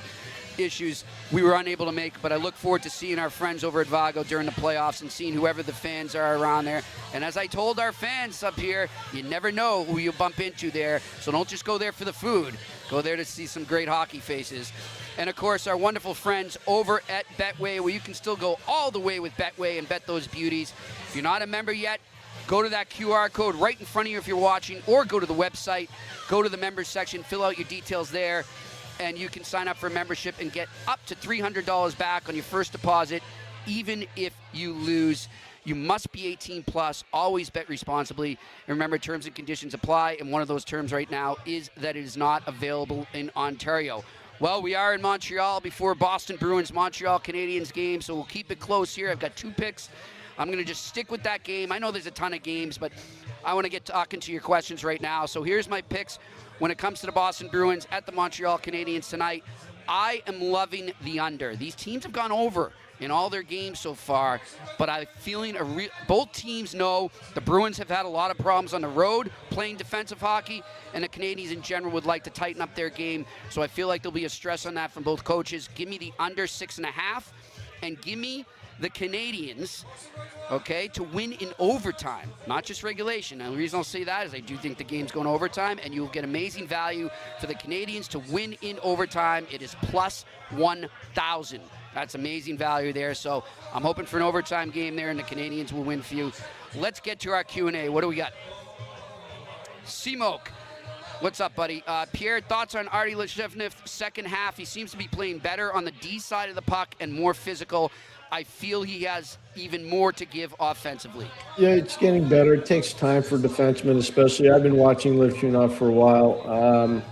issues, we were unable to make. But I look forward to seeing our friends over at Vago during the playoffs and seeing whoever the fans are around there. And as I told our fans up here, you never know who you bump into there. So don't just go there for the food. Go there to see some great hockey faces. And, of course, our wonderful friends over at Betway, where you can still go all the way with Betway and bet those beauties. If you're not a member yet, go to that QR code right in front of you if you're watching, or go to the website, go to the members section, fill out your details there, and you can sign up for a membership and get up to $300 back on your first deposit, even if you lose. You must be 18 plus, always bet responsibly. And remember, terms and conditions apply, and one of those terms right now is that it is not available in Ontario. Well, we are in Montreal before Boston Bruins Montreal Canadiens game, so we'll keep it close here. I've got 2 picks. I'm going to just stick with that game. I know there's a ton of games, but I want to get talking to your questions right now. So here's my picks when it comes to the Boston Bruins at the Montreal Canadiens tonight. I am loving the under. These teams have gone over in all their games so far, but I'm feeling both teams know the Bruins have had a lot of problems on the road playing defensive hockey, and the Canadiens in general would like to tighten up their game. So I feel like there'll be a stress on that from both coaches. Give me the under 6.5, and give me the Canadiens, okay, to win in overtime, not just regulation. And the reason I'll say that is I do think the game's going to overtime, and you'll get amazing value for the Canadiens to win in overtime. It is plus 1,000. That's amazing value there. So I'm hoping for an overtime game there, and the Canadiens will win for you. Let's get to our Q&A. What do we got? Seamoke. What's up, buddy? Pierre, thoughts on Artie Leshevnev second half? He seems to be playing better on the D side of the puck and more physical. I feel he has even more to give offensively. Yeah, it's getting better. It takes time for defensemen, especially. I've been watching Leshevnev for a while.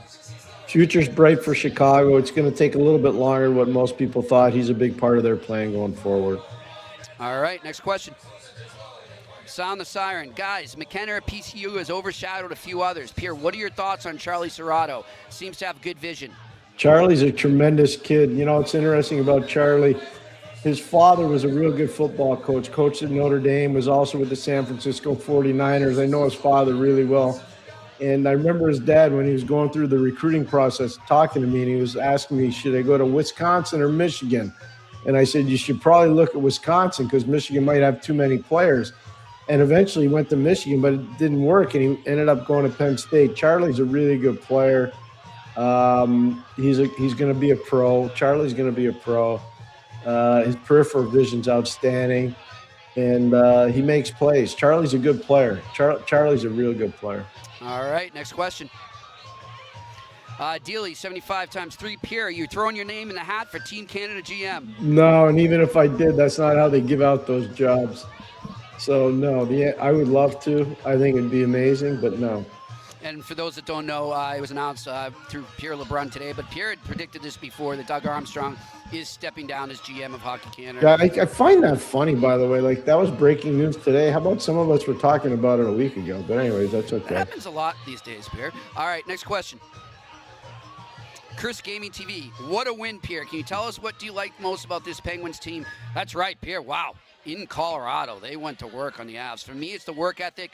Future's bright for Chicago. It's going to take a little bit longer than what most people thought. He's a big part of their plan going forward. All right, next question. Sound the siren. Guys, McKenna at PCU has overshadowed a few others. Pierre, what are your thoughts on Charlie Serrato? Seems to have good vision. Charlie's a tremendous kid. You know, what's interesting about Charlie, his father was a real good football coach, coached at Notre Dame, was also with the San Francisco 49ers. I know his father really well. And I remember his dad, when he was going through the recruiting process, talking to me, and he was asking me, should I go to Wisconsin or Michigan? And I said, you should probably look at Wisconsin because Michigan might have too many players. And eventually he went to Michigan, but it didn't work, and he ended up going to Penn State. Charlie's a really good player. He's going to be a pro. Charlie's going to be a pro. His peripheral vision's outstanding, and he makes plays. Charlie's a good player. Charlie's a real good player. All right, next question. Dealey, 75 times 3. Pierre, you throwing your name in the hat for Team Canada GM? No, and even if I did, that's not how they give out those jobs. So, no, I would love to. I think it'd be amazing, but no. And for those that don't know, it was announced through Pierre LeBrun today, but Pierre had predicted this before, that Doug Armstrong is stepping down as GM of Hockey Canada. Yeah, I find that funny, by the way. Like, that was breaking news today. How about some of us were talking about it a week ago? But anyways, that's okay. That happens a lot these days, Pierre. All right, next question. Chris Gaming TV, what a win, Pierre. Can you tell us what do you like most about this Penguins team? That's right, Pierre. Wow. In Colorado, they went to work on the Avs. For me, it's the work ethic.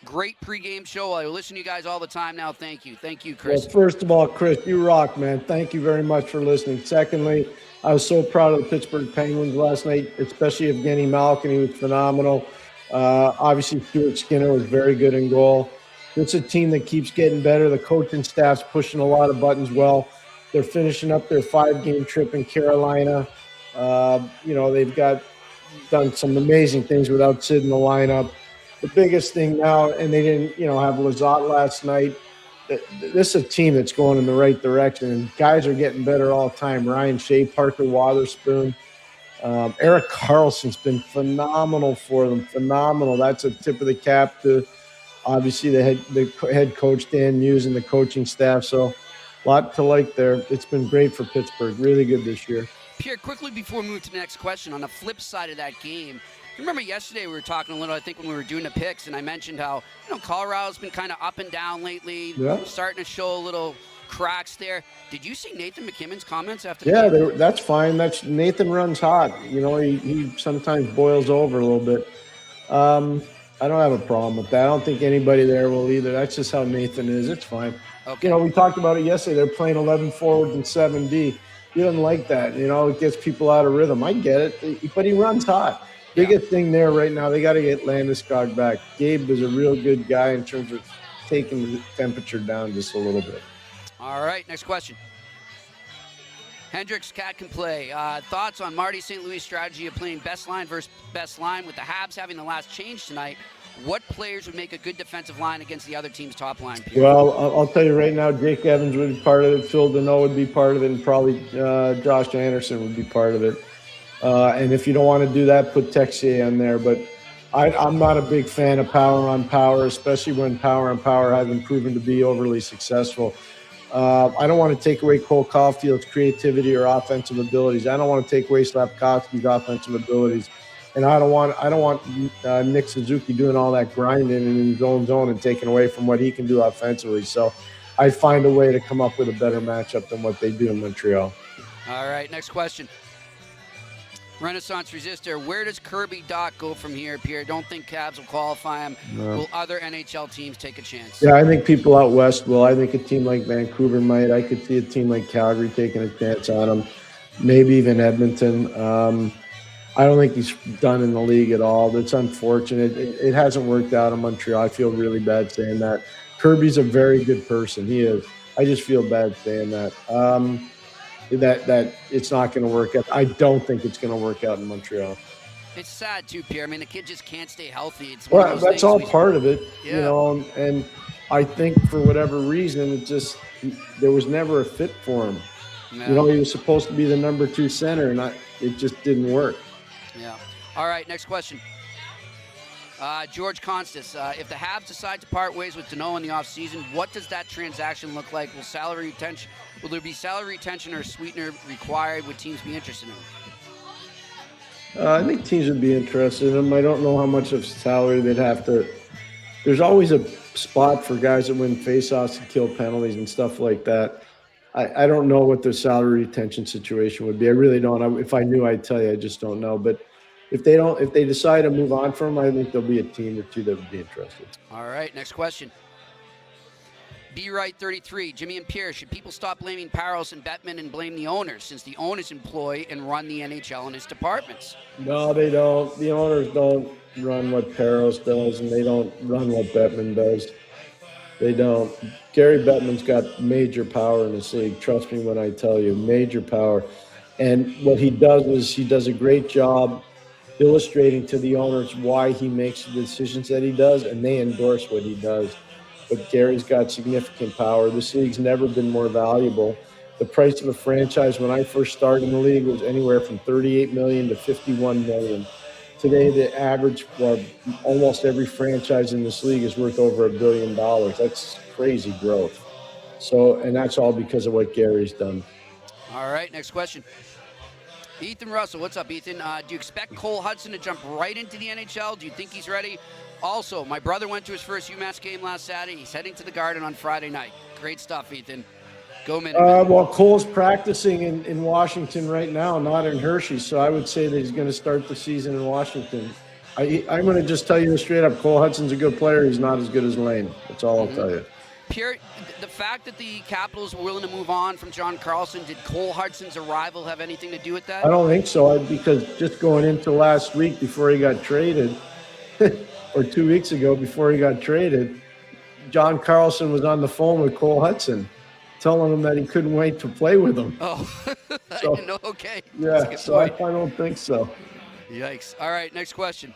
Great pregame show. I listen to you guys all the time now. Thank you. Thank you, Chris. Well, first of all, Chris, you rock, man. Thank you very much for listening. Secondly, I was so proud of the Pittsburgh Penguins last night, especially Evgeny Malkin. He was phenomenal. Obviously, Stuart Skinner was very good in goal. It's a team that keeps getting better. The coaching staff's pushing a lot of buttons well. They're finishing up their 5-game trip in Carolina. They've done some amazing things without Sid in the lineup. The biggest thing now, and they didn't, have Lizotte last night. This is a team that's going in the right direction, and guys are getting better all the time. Ryan Shea, Parker Wotherspoon, Erik Karlsson's been phenomenal for them. Phenomenal. That's a tip of the cap to obviously the head coach Dan Hughes and the coaching staff. So a lot to like there. It's been great for Pittsburgh. Really good this year. Pierre, quickly before we move to the next question, on the flip side of that game, remember yesterday we were talking a little, I think, when we were doing the picks, and I mentioned how, Colorado's been kind of up and down lately, starting to show a little cracks there. Did you see Nathan McKinnon's comments after the game? That's fine. Nathan runs hot. He sometimes boils over a little bit. I don't have a problem with that. I don't think anybody there will either. That's just how Nathan is. It's fine. Okay. We talked about it yesterday. They're playing 11 forwards and 7D. He doesn't like that. It gets people out of rhythm. I get it. But he runs hot. Biggest thing there right now, they got to get Landeskog back. Gabe is a real good guy in terms of taking the temperature down just a little bit. All right, next question. Hendricks, Cat can play. Thoughts on Marty St. Louis' strategy of playing best line versus best line with the Habs having the last change tonight? What players would make a good defensive line against the other team's top line, Pierre? Well, I'll tell you right now, Jake Evans would be part of it. Phil Deneau would be part of it, and probably Josh Anderson would be part of it. And if you don't want to do that, put Texier on there. But I'm not a big fan of power on power, especially when power on power hasn't proven to be overly successful. I don't want to take away Cole Caulfield's creativity or offensive abilities. I don't want to take away Slafkovsky's offensive abilities. And I don't want Nick Suzuki doing all that grinding in his own zone and taking away from what he can do offensively. So I find a way to come up with a better matchup than what they do in Montreal. All right, next question. Renaissance Resistor, where does Kirby Dach go from here, Pierre? Don't think Cavs will qualify him. No. Will other NHL teams take a chance? Yeah, I think people out west will. I think a team like Vancouver might. I could see a team like Calgary taking a chance on him. Maybe even Edmonton. I don't think he's done in the league at all. That's unfortunate. It hasn't worked out in Montreal. I feel really bad saying that. Kirby's a very good person. He is. I just feel bad saying that. That it's not going to work out. I don't think it's going to work out in Montreal. It's sad too, Pierre. I mean, the kid just can't stay healthy. It's well, that's all part of it, yeah. And I think for whatever reason, there was never a fit for him. No. He was supposed to be the number 2 center, and it just didn't work. Yeah. All right, next question. George Constas, if the Habs decide to part ways with Deneau in the offseason, what does that transaction look like? Will there be salary retention or sweetener required? Would teams be interested in it? I think teams would be interested in him. I don't know how much of salary they'd have to. There's always a spot for guys that win faceoffs and kill penalties and stuff like that. I don't know what the salary retention situation would be. I really don't. If I knew, I'd tell you. I just don't know. But if they decide to move on from him, I think there'll be a team or two that would be interested. All right, next question. Be Right 33, Jimmy and Pierre, should people stop blaming Parros and Bettman and blame the owners, since the owners employ and run the NHL and its departments? No, they don't. The owners don't run what Parros does, and they don't run what Bettman does. They don't. Gary Bettman's got major power in this league. Trust me when I tell you, major power. And what he does is he does a great job illustrating to the owners why he makes the decisions that he does, and they endorse what he does. But Gary's got significant power. This league's never been more valuable. The price of a franchise when I first started in the league was anywhere from $38 million to $51 million. Today, the average for almost every franchise in this league is worth over $1 billion. That's crazy growth. So, and that's all because of what Gary's done. All right, next question. Ethan Russell, what's up, Ethan? Do you expect Cole Hudson to jump right into the NHL? Do you think he's ready? Also, my brother went to his first UMass game last Saturday. He's heading to the Garden on Friday night. Great stuff, Ethan. Go Minutemen. Well, Cole's practicing in Washington right now, not in Hershey. So I would say that he's going to start the season in Washington. I'm going to just tell you this straight up. Cole Hudson's a good player. He's not as good as Lane. That's all I'll tell you. Pierre, the fact that the Capitals were willing to move on from John Carlson, did Cole Hudson's arrival have anything to do with that? I don't think so, because just going into last week before he got traded, or 2 weeks ago before he got traded, John Carlson was on the phone with Cole Hudson, telling him that he couldn't wait to play with him. Oh, I So, didn't know. Okay. Yeah, so I don't think so. Yikes. All right, next question.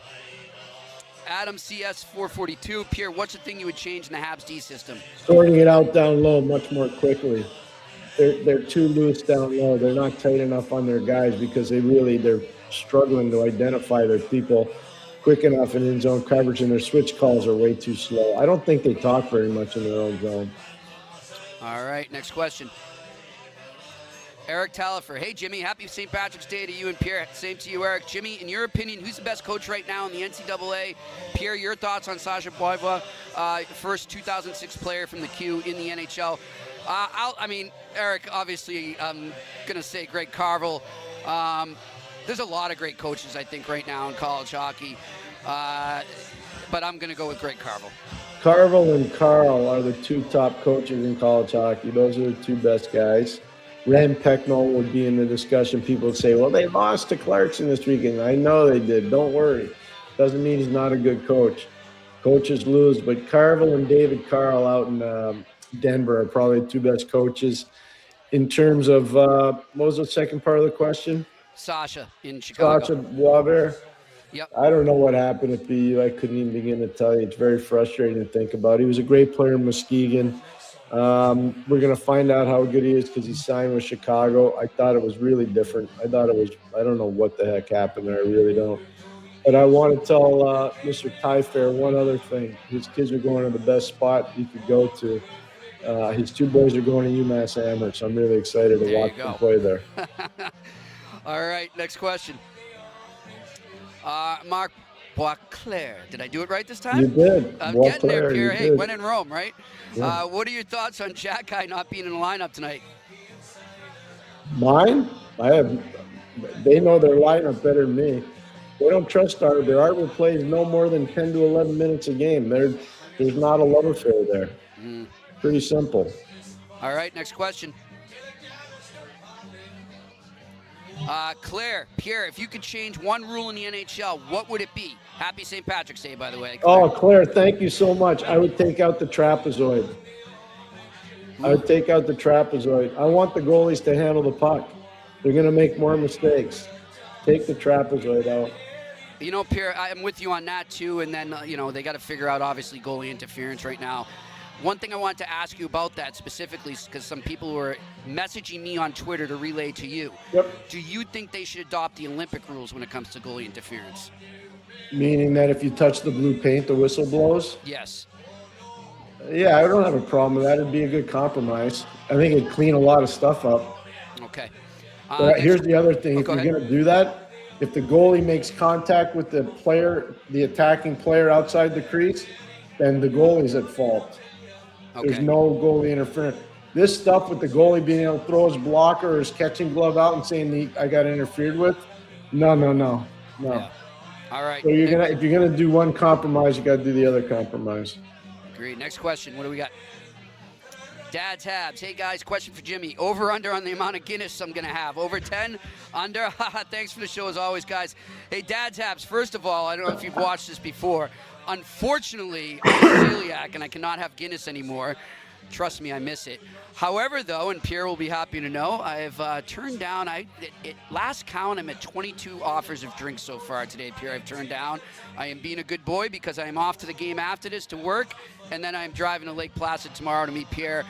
Adam CS 442. Pierre, what's the thing you would change in the Habs D system? Sorting it out down low much more quickly. They're too loose down low. They're not tight enough on their guys because they're struggling to identify their people quick enough in in-zone coverage, and their switch calls are way too slow. I don't think they talk very much in their own zone. All right, next question. Eric Talifer. Hey, Jimmy, happy St. Patrick's Day to you and Pierre. Same to you, Eric. Jimmy, in your opinion, who's the best coach right now in the NCAA? Pierre, your thoughts on Sasha Boivois, first 2006 player from the Q in the NHL? Eric, obviously, I'm going to say Greg Carvel. There's a lot of great coaches, I think, right now in college hockey. But I'm going to go with Greg Carvel. Carvel and Carl are the two top coaches in college hockey. Those are the two best guys. Ren Pecknold would be in the discussion. People would say, well, they lost to Clarkson this weekend. I know they did. Don't worry. Doesn't mean he's not a good coach. Coaches lose. But Carvel and David Carl out in Denver are probably the two best coaches. In terms of, what was the second part of the question? Sasha in Chicago. Sasha Boisvert. Yep. I don't know what happened at BU. I couldn't even begin to tell you. It's very frustrating to think about. He was a great player in Muskegon. We're going to find out how good he is because he signed with Chicago. I thought it was really different. I don't know what the heck happened there. I really don't. But I want to tell Mr. Tyfair one other thing. His kids are going to the best spot he could go to. His two boys are going to UMass Amherst. So I'm really excited to watch them play there. All right, next question. Mark Boisclair. Did I do it right this time? You did. I'm Boisclair, getting there, Pierre. Hey, did. when in Rome, right? Yeah. What are your thoughts on Jack Guy not being in the lineup tonight? Mine? They know their lineup better than me. They don't trust Arbor. Arbor plays no more than 10 to 11 minutes a game. There's not a love affair there. Pretty simple. All right, next question. Claire, Pierre, if you could change one rule in the NHL, what would it be? Happy St. Patrick's Day, by the way. Claire. Oh, Claire, thank you so much. I would take out the trapezoid. I want the goalies to handle the puck. They're going to make more mistakes. Take the trapezoid out. You know, Pierre, I'm with you on that, too. And then, they got to figure out, obviously, goalie interference right now. One thing I wanted to ask you about that specifically is because some people were messaging me on Twitter to relay to you. Yep. Do you think they should adopt the Olympic rules when it comes to goalie interference? Meaning that if you touch the blue paint, the whistle blows? Yes. Yeah, I don't have a problem with that. It'd be a good compromise. I think it'd clean a lot of stuff up. Okay. But here's the other thing. If go you're ahead. going to do that, if the goalie makes contact with the player, the attacking player outside the crease, then the goalie's at fault. Okay. There's no goalie interference. This stuff with the goalie being able to throw his blocker or his catching glove out and saying I got interfered with, no. Yeah. All right. So if you're gonna do one compromise, you got to do the other compromise. Agreed. Next question. What do we got? Dad's Habs. Hey, guys, question for Jimmy. Over, under on the amount of Guinness I'm going to have. Over 10? Under? Thanks for the show as always, guys. Hey, Dad's Habs, first of all, I don't know if you've watched this before. Unfortunately, I'm celiac and I cannot have Guinness anymore. Trust me, I miss it. However, though, and Pierre will be happy to know, I've turned down, last count, I'm at 22 offers of drinks so far today, Pierre, I've turned down. I am being a good boy because I am off to the game after this to work, and then I'm driving to Lake Placid tomorrow to meet Pierre.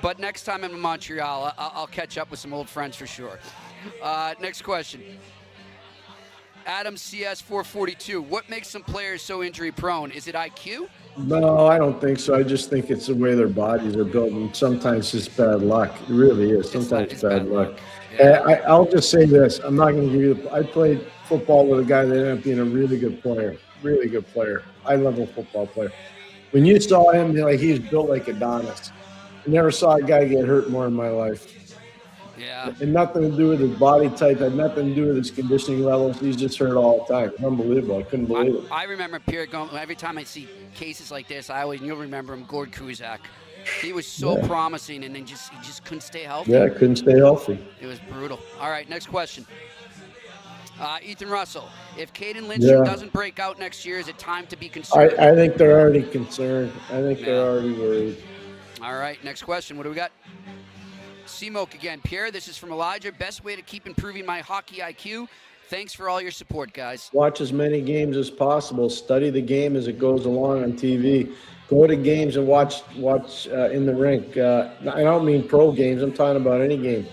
But next time I'm in Montreal, I'll catch up with some old friends for sure. Next question. Adam CS 442. What makes some players so injury prone? Is it IQ? No, I don't think so. I just think it's the way their bodies are built, and sometimes it's bad luck. It really is. Sometimes it's bad luck. Yeah. I'll just say this. I'm not going to give you I played football with a guy that ended up being a really good player, high-level football player. When you saw him, he was built like Adonis. I never saw a guy get hurt more in my life. Yeah. And nothing to do with his body type, had nothing to do with his conditioning levels. He's just hurt all the time. Unbelievable. I couldn't believe it. I remember Pierre going, every time I see cases like this, you'll remember him, Gord Kruzak. He was so promising, and then he just couldn't stay healthy. Yeah, couldn't stay healthy. It was brutal. All right, next question. Ethan Russell, if Caden Lindstrom doesn't break out next year, is it time to be concerned? I think they're already concerned. I think they're already worried. All right, next question. What do we got? Seamoke again. Pierre, this is from Elijah. Best way to keep improving my hockey IQ. Thanks for all your support, guys. Watch as many games as possible. Study the game as it goes along on TV. Go to games and watch in the rink. I don't mean pro games. I'm talking about any game.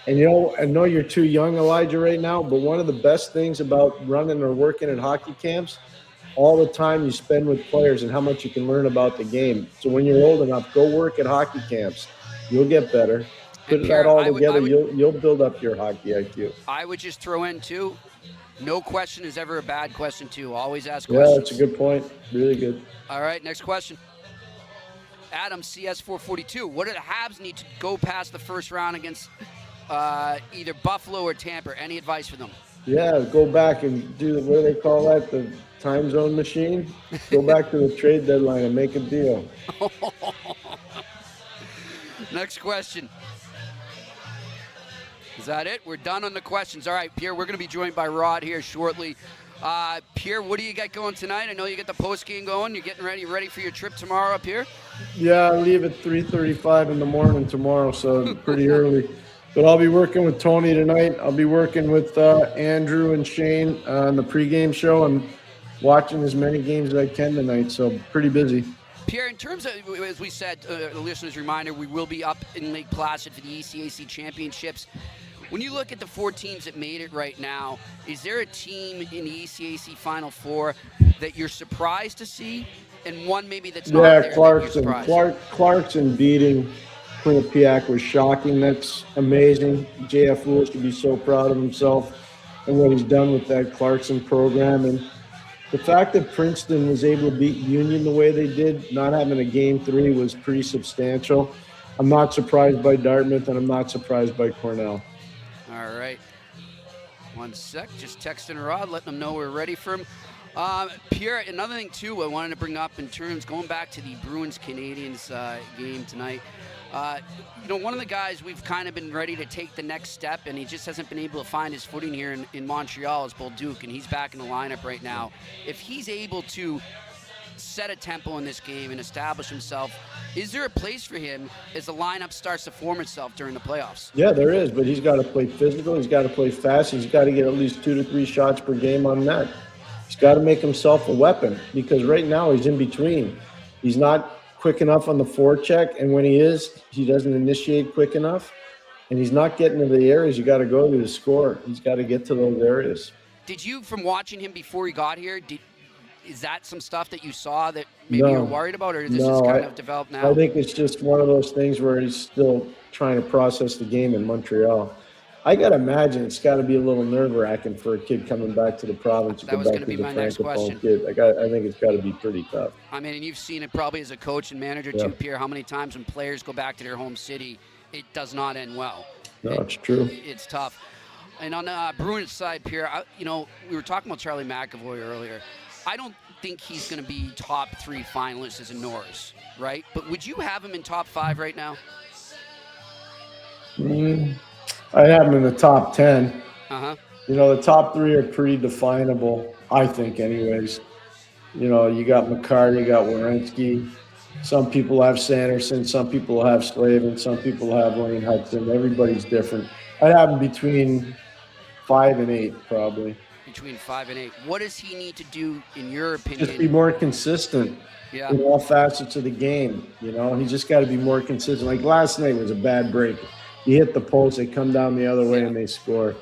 And, I know you're too young, Elijah, right now, but one of the best things about running or working at hockey camps, all the time you spend with players and how much you can learn about the game. So when you're old enough, go work at hockey camps. You'll get better. Put that all together, you'll build up your hockey IQ. I would just throw in, too, no question is ever a bad question, too. Always ask questions. Yeah, that's a good point. Really good. All right, next question. Adam, CS442. What do the Habs need to go past the first round against either Buffalo or Tampa? Any advice for them? Yeah, go back and do what do they call that? The time zone machine? Go back to the trade deadline and make a deal. Next question. Is that it? We're done on the questions. All right, Pierre, we're going to be joined by Rod here shortly. Pierre, what do you got going tonight? I know you got the post game going. You're getting ready for your trip tomorrow up here? Yeah, I leave at 3:35 in the morning tomorrow, so pretty early. But I'll be working with Tony tonight. I'll be working with Andrew and Shane on the pregame show and watching as many games as I can tonight, so pretty busy. Pierre, in terms of, as we said, the listeners' reminder, we will be up in Lake Placid for the ECAC championships. When you look at the 4 teams that made it right now, is there a team in the ECAC Final Four that you're surprised to see, and one maybe that's not there? Yeah, Clarkson beating Quinnipiac was shocking. That's amazing. JF Lewis should be so proud of himself and what he's done with that Clarkson program. And the fact that Princeton was able to beat Union the way they did, not having a Game 3, was pretty substantial. I'm not surprised by Dartmouth, and I'm not surprised by Cornell. All right. 1 sec. Just texting Rod, letting him know we're ready for him. Pierre, another thing, too, I wanted to bring up in terms, going back to the Bruins-Canadiens game tonight. One of the guys we've kind of been ready to take the next step, and he just hasn't been able to find his footing here in Montreal, is Bolduc, and he's back in the lineup right now. If he's able to set a tempo in this game and establish himself, is there a place for him as the lineup starts to form itself during the playoffs? Yeah, there is, but he's got to play physical. He's got to play fast. He's got to get at least 2 to 3 shots per game on net. He's got to make himself a weapon, because right now he's in between. He's not quick enough on the forecheck, and when he is, he doesn't initiate quick enough, and he's not getting to the areas you got to go to score. He's got to get to those areas. Did you, from watching him before he got here, is that some stuff that you saw that maybe you're worried about, or is this just kind of developed now? I think it's just one of those things where he's still trying to process the game in Montreal. I got to imagine it's got to be a little nerve-wracking for a kid coming back to the province. That was going to be my next question. Kid. I think it's got to be pretty tough. I mean, and you've seen it probably as a coach and manager too, Pierre, how many times when players go back to their home city, it does not end well. No, it's true. It's tough. And on the Bruins side, Pierre, we were talking about Charlie McAvoy earlier. I don't think he's going to be top 3 finalists as a Norris, right? But would you have him in top 5 right now? I'd have him in the top 10. Uh-huh. The top 3 are pretty definable, I think, anyways. You got McGuire, you got Werenski. Some people have Sanderson, some people have Slavin, some people have Wayne Hudson. Everybody's different. I'd have him between 5 and 8, probably. Between 5 and 8. What does he need to do, in your opinion? Just be more consistent in all facets of the game. He's just got to be more consistent. Like last night was a bad break. He hit the post, they come down the other way, and they score.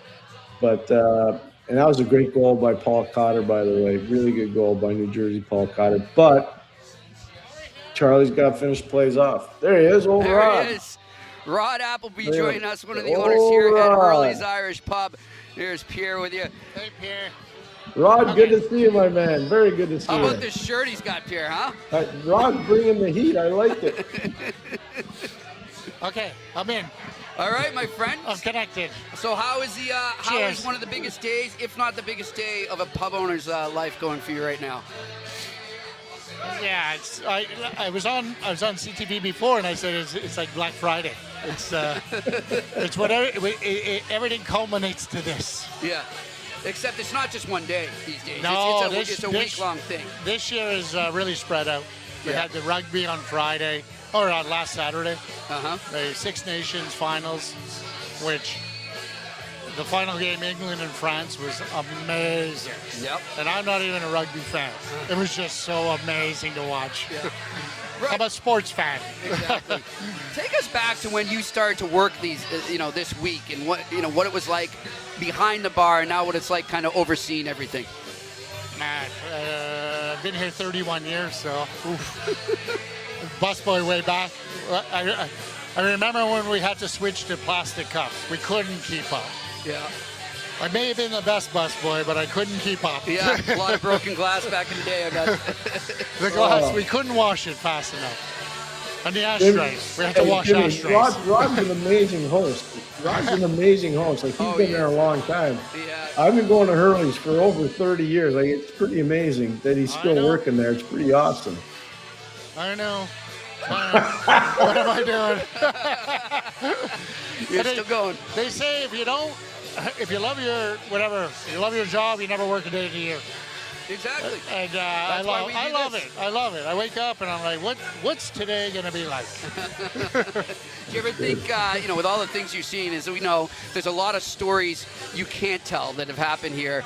But and that was a great goal by Paul Cotter, by the way. Really good goal by New Jersey Paul Cotter. But Charlie's got to finish plays off. There he is, old there Rod. He is. Rod Appleby joining us, one of the owners here at Hurley's Irish Pub. There's Pierre with you. Hey, Pierre. Rod, good to see you, my man. Very good to see you. How about this shirt he's got, Pierre, huh? Rod's bringing the heat. I liked it. Okay, I'm in. All right, my friend. I'm connected. So how is one of the biggest days, if not the biggest day, of a pub owner's life going for you right now? Yeah, I was on CTV before, and I said it's like Black Friday. It's whatever. Everything culminates to this. Yeah, except it's not just one day these days. No, it's a week-long thing. This year is really spread out. We had the rugby on Friday, or on last Saturday. The Six Nations finals, which the final game, England and France, was amazing. Yep. And I'm not even a rugby fan. It was just so amazing to watch. Yeah. I'm a sports fan. Exactly. Take us back to when you started to work these, this week, and what it was like behind the bar, and now what it's like kind of overseeing everything. Man, I've been here 31 years, so busboy way back. I remember when we had to switch to plastic cups. We couldn't keep up. Yeah. I may have been the best busboy, but I couldn't keep up. Yeah, a lot of broken glass back in the day, I got. The glass, we couldn't wash it fast enough. And the ashtrays, we had to wash ashtrays. Rod's an amazing host. Rod's an amazing host. Like, he's been there a long time. Yeah. I've been going to Hurley's for over 30 years. Like, it's pretty amazing that he's still working there. It's pretty awesome. I know. What am I doing? You're still going. They say if you love your job, you never work a day of the year. Exactly. And I love it. I love it. I wake up and I'm like, what's today going to be like? Do you ever think, with all the things you've seen, is we know there's a lot of stories you can't tell that have happened here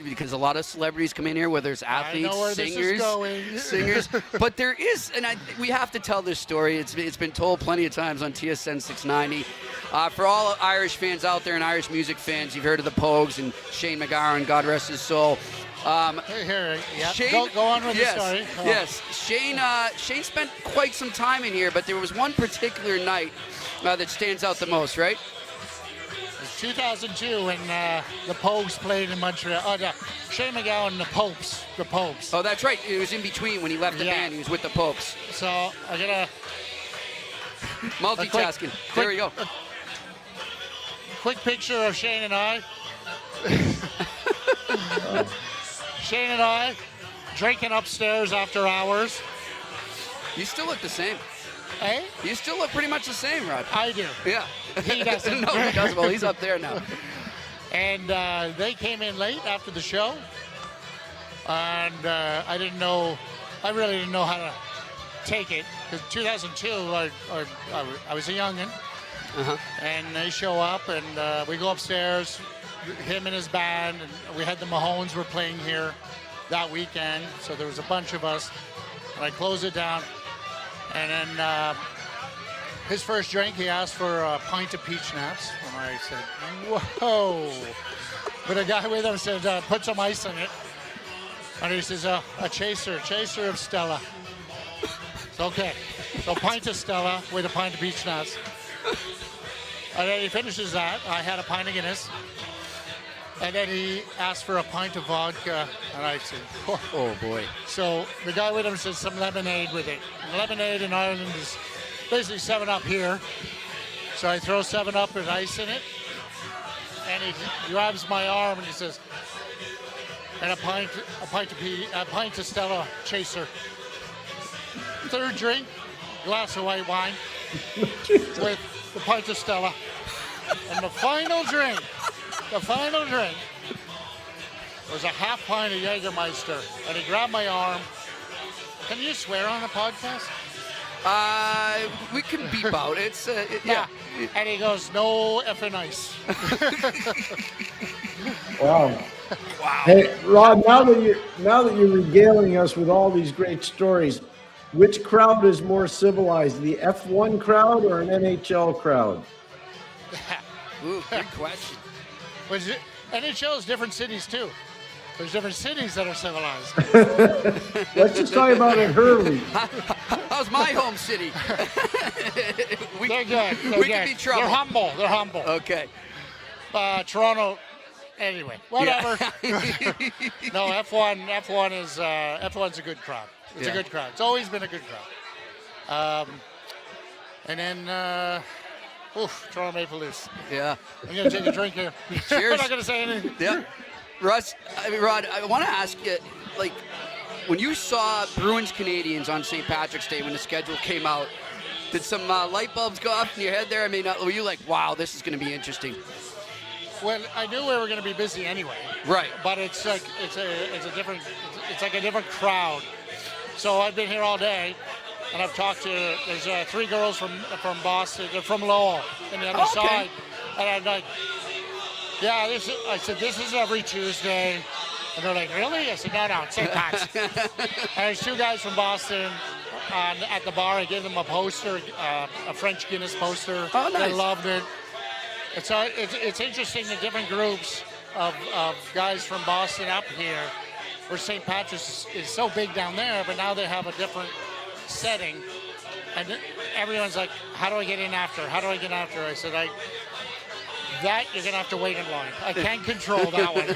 because a lot of celebrities come in here, whether it's athletes, I know where singers, this is going. singers. But there is, and we have to tell this story. It's been told plenty of times on TSN 690. For all Irish fans out there and Irish music fans, you've heard of the Pogues and Shane McGuire, God rest his soul. Here, yeah. Shane, go on with the story. Yes, Shane spent quite some time in here, but there was one particular night that stands out the most, right? It's 2002 when the Pogues played in Montreal. Oh, no. Shane McGowan and the Popes. Oh, that's right. It was in between when he left the band. He was with the Popes. So I got multitasking. There we go. Quick picture of Shane and I. Shane and I drinking upstairs after hours. You still look the same. Eh? You still look pretty much the same, Rod. I do. Yeah. He doesn't. No, he doesn't. Well, he's up there now. And they came in late after the show. And I really didn't know how to take it. Because 2002, I was a youngin'. And they show up, and we go upstairs, him and his band, and we had the Mahones were playing here that weekend, so there was a bunch of us, and I close it down, and then his first drink, he asked for a pint of peach schnapps, and I said, whoa, but a guy with him said, put some ice in it, and he says, a chaser of Stella. So, okay, so pint of Stella with a pint of peach schnapps. And then he finishes that. I had a pint of Guinness. And then he asked for a pint of vodka. And I said, Oh, boy. So the guy with him says some lemonade with it. And lemonade in Ireland is basically 7-Up here. So I throw 7-Up with ice in it. And he grabs my arm and he says, and a pint of Stella Chaser. Third drink, glass of white wine with the pint of Stella. And the final drink was a half pint of Jägermeister. And he grabbed my arm. Can you swear on the podcast? We can beep out. It's yeah. And he goes, no effing ice. Wow. Hey, Rod, now that you're regaling us with all these great stories, which crowd is more civilized, the F1 crowd or an NHL crowd? Ooh, good question. NHL is different cities too. There's different cities that are civilized. Let's just talk about it, Hurley. How's my home city? They're good. We can be trouble. They're humble. Okay. Toronto. Anyway, whatever. No, F1's a good crowd. It's a good crowd. It's always been a good crowd. And then, Toronto Maple Leafs. Yeah. I'm gonna take a drink here. Cheers. I'm not gonna say anything. Yeah. Rod, I want to ask you, like, when you saw Bruins Canadiens on St. Patrick's Day when the schedule came out, did some light bulbs go off in your head there? I mean, were you like, wow, this is going to be interesting? Well, I knew we were going to be busy anyway. Right. But it's like it's like a different crowd. So I've been here all day, and I've talked to there's 3 girls from Boston. They're from Lowell on the other side, and I'm like, yeah, I said this is every Tuesday, and they're like, really? I said no, it's St. Pat's. And there's 2 guys from Boston. At the bar, I gave them a poster, a French Guinness poster. Oh, nice. They loved it. It's interesting the different groups of guys from Boston up here, where St. Patrick's is so big down there, but now they have a different setting, and everyone's like, how do I get in after? How do I get after? I said, that you're gonna have to wait in line. I can't control that one.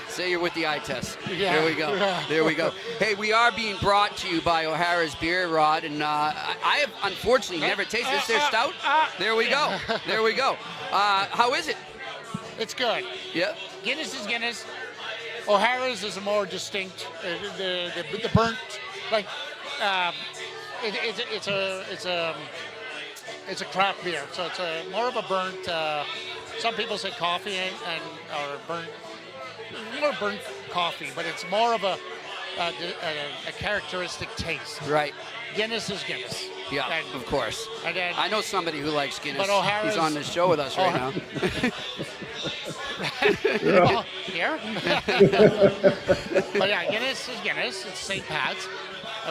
Say you're with the eye test. Yeah. There we go. Yeah. There we go. Hey, we are being brought to you by O'Hara's Beer, Rod, and I have unfortunately never tasted this. They're stout. There we go. There we go. How is it? It's good. Yeah. Guinness is Guinness. O'Hara's is a more distinct, the burnt, like it's a craft beer, so it's more of a burnt. Some people say coffee or burnt coffee, but it's more of a characteristic taste. Right. Guinness is Guinness. Yeah, and, of course. And then, I know somebody who likes Guinness. But O'Hara's, he's on the show with us right now. Well, here. But yeah, Guinness is Guinness. It's St. Pat's.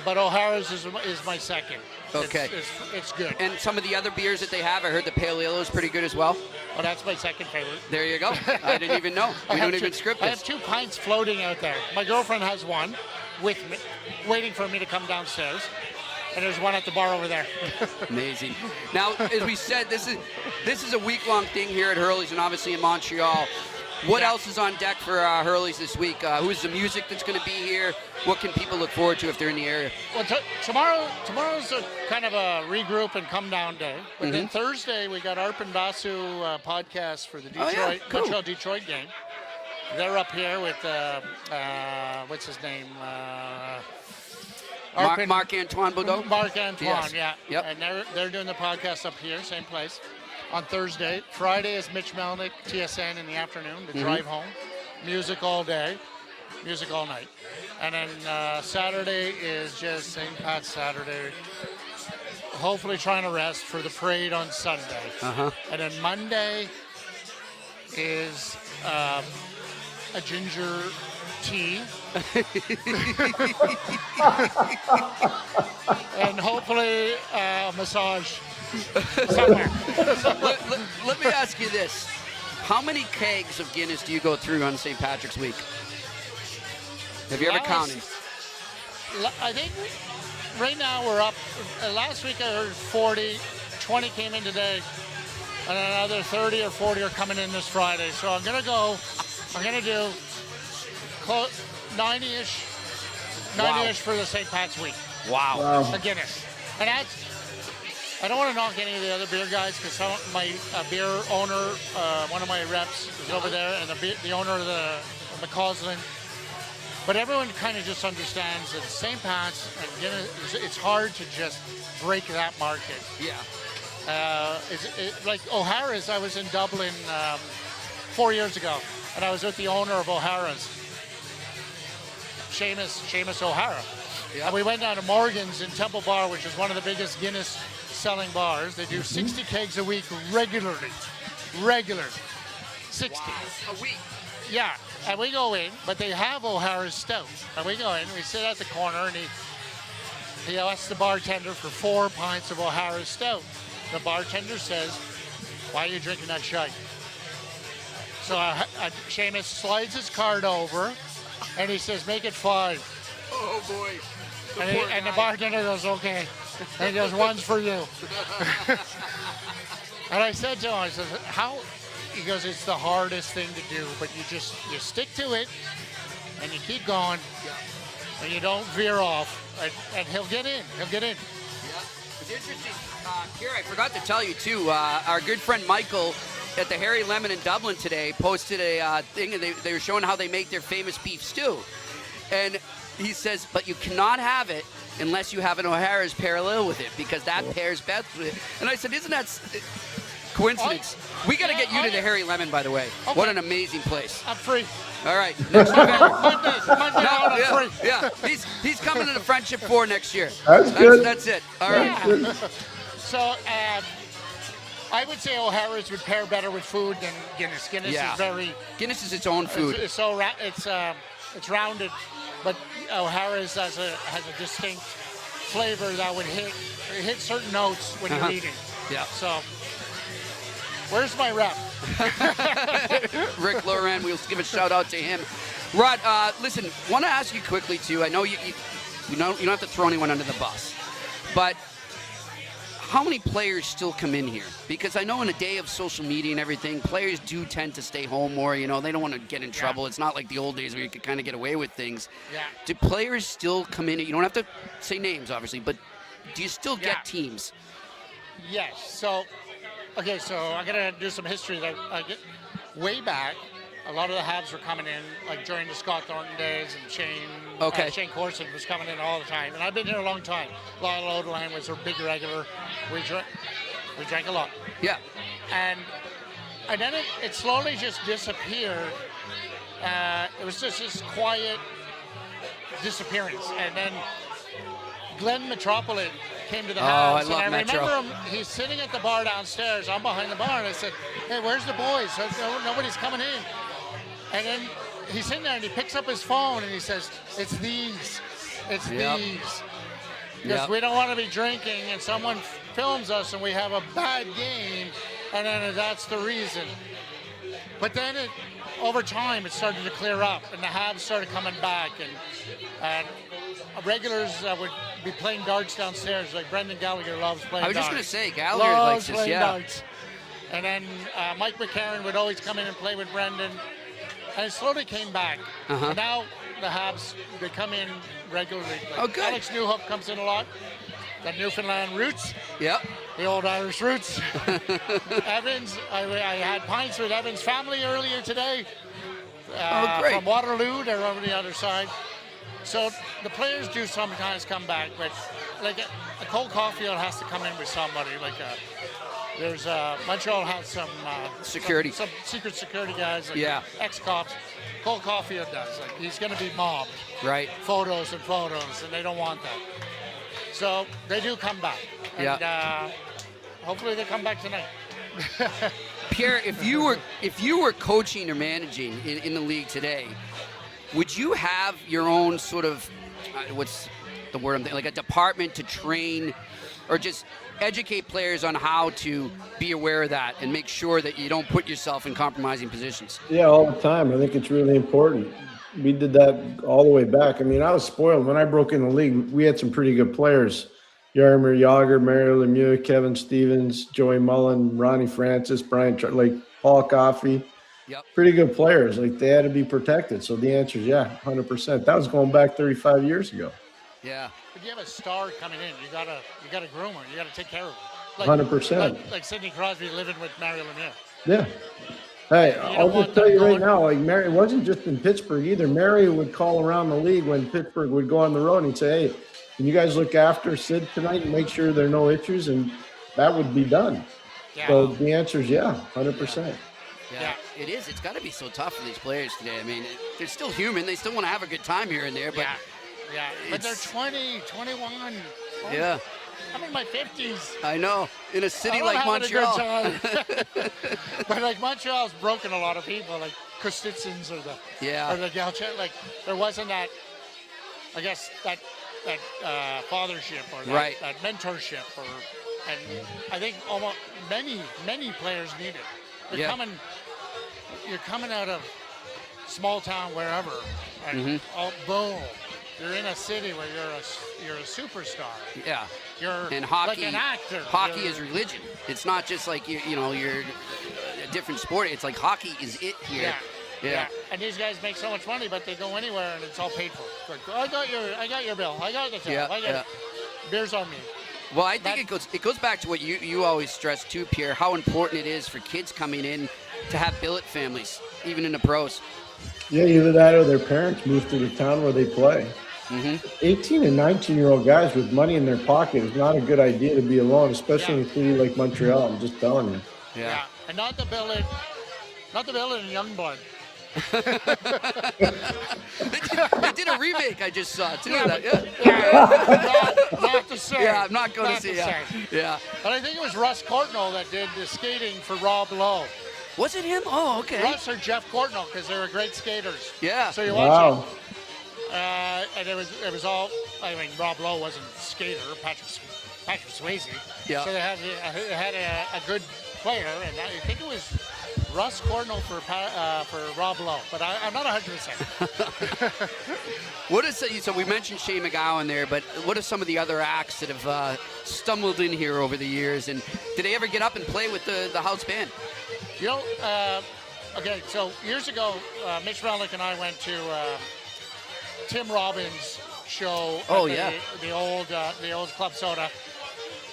But O'Hara's is my second. Okay. It's good. And some of the other beers that they have, I heard the Pale Ale is pretty good as well. Oh, that's my second favorite. There you go. I didn't even know. We don't even script I this. have 2 pints floating out there. My girlfriend has one with me, waiting for me to come downstairs. And there's one at the bar over there. Amazing. Now, as we said, this is a week-long thing here at Hurley's and obviously in Montreal. What else is on deck for Hurley's this week? Who's the music that's going to be here? What can people look forward to if they're in the area? Well, tomorrow's a kind of a regroup and come down day. But then Thursday we got Arp and Basu podcast for the Montreal-Detroit game. They're up here with what's his name? Marc-Antoine Baudot? Marc-Antoine, yes. yeah. Yep. And they're doing the podcast up here, same place, on Thursday. Friday is Mitch Melnick, TSN in the afternoon, the drive home. Music all day, music all night. And then Saturday is just St. Pat's Saturday. Hopefully trying to rest for the parade on Sunday. And then Monday is a ginger tea. And hopefully a massage somewhere. Let me ask you this. How many kegs of Guinness do you go through on St. Patrick's week? Have you ever counted? I think right now we're up. Last week I heard 40. 20 came in today. and another 30 or 40 are coming in this Friday. So I'm going to do 90-ish for the St. Pat's week. Wow. A Guinness. And I don't want to knock any of the other beer guys because my beer owner, one of my reps is over there, and the owner of the McCausland. But everyone kind of just understands that St. Pat's and Guinness, it's hard to just break that market. Yeah. Like O'Hara's, I was in Dublin 4 years ago, and I was with the owner of O'Hara's, Seamus O'Hara. Yeah. And we went down to Morgan's in Temple Bar, which is one of the biggest Guinness selling bars. They do 60 kegs a week regularly. 60. Wow. A week. Yeah, and we go in, but they have O'Hara's Stout. And we go in, we sit at the corner, and he asks the bartender for 4 pints of O'Hara's Stout. The bartender says, "Why are you drinking that shite?" So Seamus slides his card over, and he says, "Make it 5." Oh, boy. And the bartender goes, "Okay." And he goes, "One's for you." And I said to him, I said, "How?" He goes, "It's the hardest thing to do, but you stick to it, and you keep going, and you don't veer off, and he'll get in. He'll get in." Yeah. It's interesting. Pierre, I forgot to tell you, too, our good friend Michael at the Harry Lemon in Dublin today posted a thing, and they were showing how they make their famous beef stew. And he says, but you cannot have it unless you have an O'Hara's parallel with it, because that pairs best with it. And I said, isn't that coincidence? We got to get you to the Harry Lemon, by the way. Okay. What an amazing place. I'm free. All right. Next event. Monday on, I'm free. Yeah. He's coming to the Friendship 4 next year. That's good. That's it. All right. Yeah. So I would say O'Hara's would pair better with food than Guinness. Guinness is very... Guinness is its own food. It's rounded, but O'Hara's has a distinct flavor that would hit certain notes when you're eating. Yeah. So, where's my rep? Rick Loran, we'll give a shout out to him. Rod, listen, want to ask you quickly too. I know you don't have to throw anyone under the bus, but how many players still come in here? Because I know in a day of social media and everything, players do tend to stay home more. You know, they don't want to get in trouble. It's not like the old days where you could kind of get away with things. Yeah. Do players still come in? You don't have to say names, obviously, but do you still get teams? Yes. So I'm going to do some history. That way back, a lot of the Habs were coming in, like during the Scott Thornton days, and Shane Corson was coming in all the time. And I've been here a long time. Lyle Odeline was a big regular. We drank a lot. Yeah. And then it slowly just disappeared. It was just this quiet disappearance. And then Glenn Metropolitan came to the Habs. I remember him, he's sitting at the bar downstairs. I'm behind the bar, and I said, "Hey, where's the boys? Nobody's coming in." And then he's sitting there, and he picks up his phone, and he says, "It's these. It's these." Because we don't want to be drinking, and someone films us, and we have a bad game, and then that's the reason. But then over time, it started to clear up, and the Habs started coming back, and regulars would be playing darts downstairs. Like Brendan Gallagher loves playing darts. I was just going to say, Gallagher likes this, darts. And then Mike McCarron would always come in and play with Brendan. And it slowly came back. And now the Habs, they come in regularly. Like good. Alex Newhook comes in a lot. The Newfoundland roots. Yep. The old Irish roots. Evans, I had pints with Evans' family earlier today. Great. From Waterloo, they're over the other side. So the players do sometimes come back, but like a Cole Caulfield has to come in with somebody. Like there's Montreal has some security, some secret security guys, like ex-cops. Cole Caulfield does. Like he's going to be mobbed. Right. Photos, and they don't want that. So they do come back, and hopefully they come back tonight. Pierre, if you were coaching or managing in the league today, would you have your own sort of what's the word I'm thinking, like a department to train or just educate players on how to be aware of that and make sure that you don't put yourself in compromising positions? Yeah, all the time. I think it's really important. We did that all the way back. I mean, I was spoiled. When I broke in the league, we had some pretty good players. Yarmer Yager, Mario Lemieux, Kevin Stevens, Joey Mullen, Ronnie Francis, Brian, like Paul Coffey. Yep. Pretty good players. Like they had to be protected. So the answer is 100%. That was going back 35 years ago. Yeah. But you have a star coming in. You gotta groom her. You gotta take care of her. 100%. Like Sidney Crosby living with Mario Lemieux. Yeah. Hey, I'll just tell you right now, like Mary, it wasn't just in Pittsburgh either. Mary would call around the league when Pittsburgh would go on the road and he'd say, hey, can you guys look after Sid tonight and make sure there are no issues? And that would be done. Yeah. So the answer is 100%. Yeah, it is. It's got to be so tough for these players today. I mean, they're still human. They still want to have a good time here and there. But yeah. But they're 20, 21. Oh, yeah. I'm in my 50s. I know. In a city like having Montreal. A good time. But like Montreal's broken a lot of people, like Kostitsins or the Galchenyuk. Like there wasn't that, I guess that fathership or that mentorship and I think almost many players need it. You're coming out of small town wherever, and boom, you're in a city where you're a superstar. Yeah. You're hockey, like an actor. Hockey is religion. It's not just like you're a different sport. It's like hockey is it here. Yeah. And these guys make so much money, but they go anywhere and it's all paid for. It's like, I got your bill. I got the tab. I got it. Beer's on me. Well, I think it goes back to what you always stress too, Pierre, how important it is for kids coming in to have billet families, even in the pros. Yeah, either that or their parents move to the town where they play. 18 and 19-year-old guys with money in their pocket is not a good idea to be alone, especially in a city like Montreal. I'm just telling you. Yeah. And not the billet in Youngblood. They did a remake I just saw too. Not to say. Yeah, I'm not going to say. Yeah. But I think it was Russ Courtnall that did the skating for Rob Lowe. Was it him? Oh, okay. Russ or Jeff Courtnall, because they were great skaters. Yeah. So you watch it. And it was all. I mean, Rob Lowe wasn't a skater. Patrick Swayze. Yeah. So they had a good player, and I think it was Russ Courtnall for Rob Lowe, but I'm not 100%. What is so we mentioned Shane McGowan there, but what are some of the other acts that have stumbled in here over the years, and did they ever get up and play with the house band? You know, okay, so years ago, Mitch Melnick and I went to Tim Robbins' show at the old Club Soda,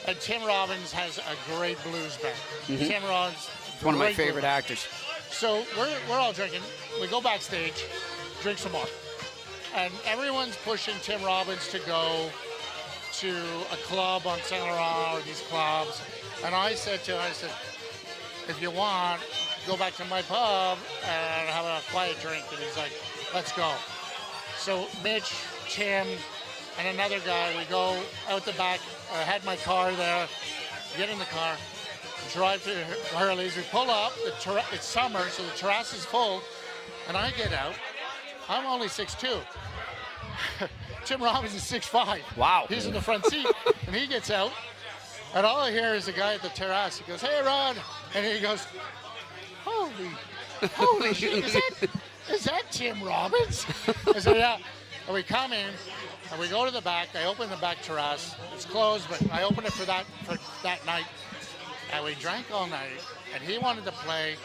and Tim Robbins has a great blues band. Tim Robbins. One of my favorite actors. So we're all drinking. We go backstage, drink some more. And everyone's pushing Tim Robbins to go to a club on Saint Laurent or these clubs. And I said, if you want, go back to my pub and have a quiet drink. And he's like, let's go. So Mitch, Tim, and another guy, we go out the back. I had my car there, get in the car, drive to Hurley's. We pull up. It's summer, so the terrace is full. And I get out. I'm only 6'2". Tim Robbins is 6'5". Wow. He's in the front seat. And he gets out. And all I hear is a guy at the terrace. He goes, hey, Rod. And he goes, holy shit. Is that Tim Robbins? I said, yeah. And we come in. And we go to the back. I open the back terrace. It's closed, but I open it for that night. And we drank all night, and he wanted to play,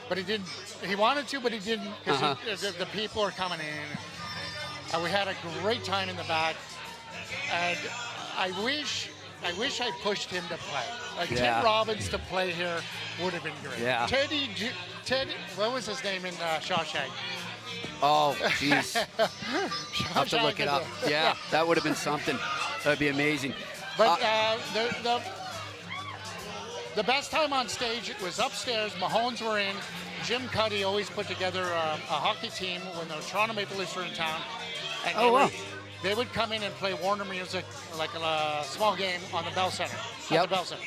but he didn't. He wanted to, but he didn't, because the people are coming in. And we had a great time in the back. And I wish I pushed him to play. Like Tim Robbins to play here would have been great. Yeah. Teddy, what was his name in Shawshank? Oh, jeez. I'll have to look it up. Yeah, that would have been something. That would be amazing. But the best time on stage, it was upstairs. Mahones were in. Jim Cuddy always put together a hockey team when the Toronto Maple Leafs were in town. And they would come in and play Warner music, like a small game on the Bell Center. At the Bell Center.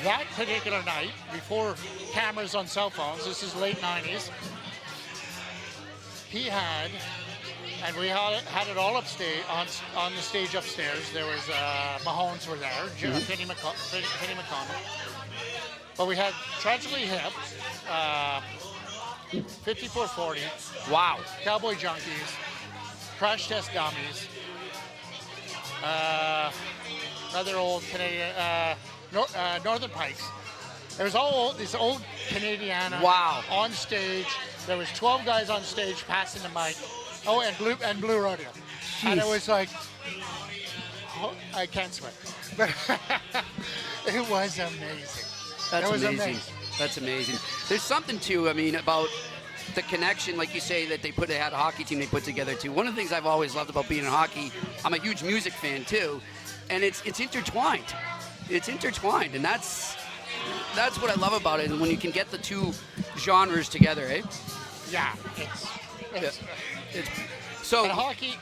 That particular night, before cameras on cell phones, this is late 90s, he had, and we had it all upstage, on the stage upstairs. There was Mahones were there, Penny McConnell. But we had Tragically Hip, 5440. Wow. Cowboy Junkies, Crash Test Dummies. other old Canadian, Northern Pikes. It was all these old Canadiana on stage. There was 12 guys on stage passing the mic. Oh, and Blue Rodeo. Jeez. And it was like, I can't swear. But it was amazing. That's amazing. That's amazing. There's something too, I mean, about the connection, like you say, that they had a hockey team they put together too. One of the things I've always loved about being in hockey, I'm a huge music fan too, and it's intertwined. It's intertwined, and that's what I love about it. And when you can get the two genres together, eh? Yeah, it's so and hockey,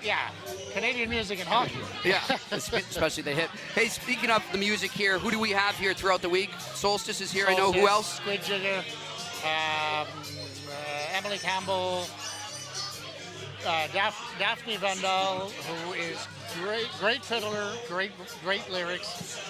Canadian music and hockey. Yeah, especially the hit. Hey, speaking of the music here, who do we have here throughout the week? Solstice is here. I know who else? Squid Jigger, Emily Campbell, Daphne Vandal, who is great fiddler, great lyrics.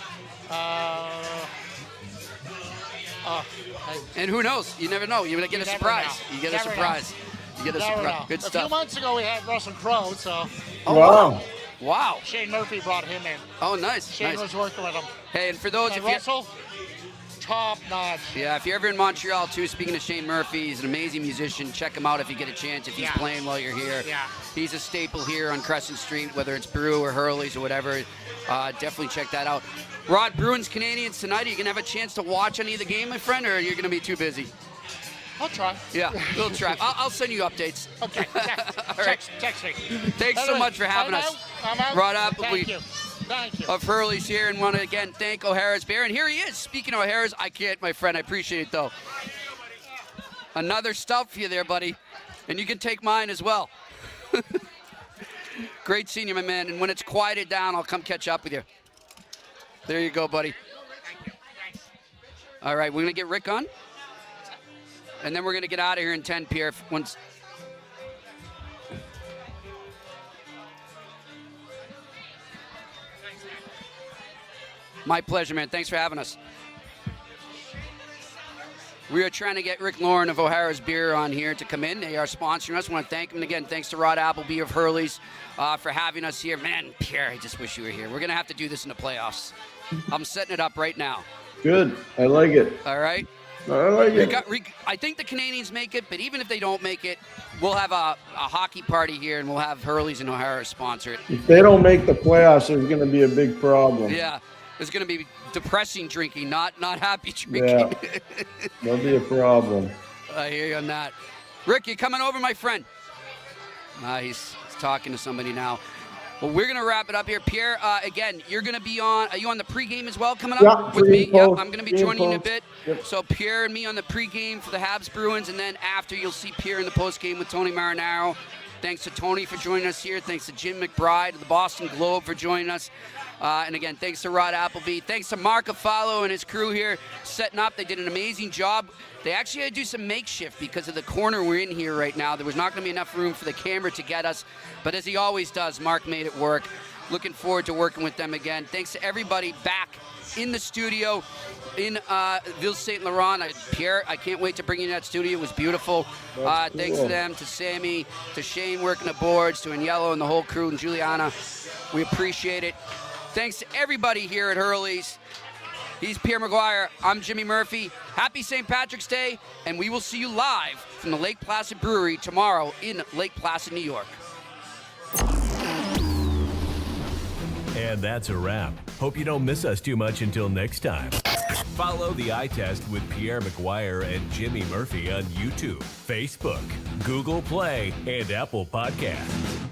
And who knows? You never know. You get a surprise. You get a surprise. You get a surprise. Good stuff. A few months ago, we had Russell Crowe, so. Oh, wow. Shane Murphy brought him in. Oh, nice. Shane was working with him. Hey, and for those of Russell, top notch. Yeah, if you're ever in Montreal, too, speaking of Shane Murphy, he's an amazing musician. Check him out if you get a chance, if he's playing while you're here. Yeah. He's a staple here on Crescent Street, whether it's Brew or Hurley's or whatever. Definitely check that out. Rod, Bruins, Canadiens tonight. Are you going to have a chance to watch any of the game, my friend, or are you going to be too busy? I'll try. Yeah, we'll try. I'll send you updates. Okay. All right. Text me. Thanks so much for having us. I'm out. Rod Appleby Thank you. of Hurley's here, and want to again thank O'Hara's Beer. And here he is. Speaking of O'Hara's, I can't, my friend. I appreciate it, though. Another stout for you there, buddy. And you can take mine as well. Great seeing you, my man. And when it's quieted down, I'll come catch up with you. There you go, buddy. All right, we're going to get Rick on. And then we're going to get out of here in 10, Pierre. Once. My pleasure, man. Thanks for having us. We are trying to get Rick Lauren of O'Hara's Beer on here to come in. They are sponsoring us. I want to thank them again. Thanks to Rod Appleby of Hurley's for having us here. Man, Pierre, I just wish you were here. We're going to have to do this in the playoffs. I'm setting it up right now. Good. I like it. All right. I like it. I think the Canadiens make it, but even if they don't make it, we'll have a hockey party here, and we'll have Hurley's and O'Hara sponsor it. If they don't make the playoffs, there's going to be a big problem. Yeah. There's going to be depressing drinking, not happy drinking. Yeah. There'll be a problem. I hear you on that. Rick, you coming over, my friend? He's talking to somebody now. Well, we're going to wrap it up here. Pierre, again, you're going to be on, are you on the pregame as well coming up with me? Yeah, I'm going to be joining you in a bit. Yep. So Pierre and me on the pregame for the Habs-Bruins, and then after you'll see Pierre in the postgame with Tony Marinaro. Thanks to Tony for joining us here. Thanks to Jim McBride of the Boston Globe for joining us. And again, thanks to Rod Appleby. Thanks to Mark Afalo and his crew here setting up. They did an amazing job. They actually had to do some makeshift because of the corner we're in here right now. There was not going to be enough room for the camera to get us. But as he always does, Mark made it work. Looking forward to working with them again. Thanks to everybody back in the studio in Ville St. Laurent. Pierre, I can't wait to bring you to that studio. It was beautiful. Thanks to them, to Sammy, to Shane working the boards, to Agnello and the whole crew, and Juliana. We appreciate it. Thanks to everybody here at Hurley's. He's Pierre McGuire. I'm Jimmy Murphy. Happy St. Patrick's Day, and we will see you live from the Lake Placid Brewery tomorrow in Lake Placid, New York. And that's a wrap. Hope you don't miss us too much until next time. Follow the Eye Test with Pierre McGuire and Jimmy Murphy on YouTube, Facebook, Google Play, and Apple Podcasts.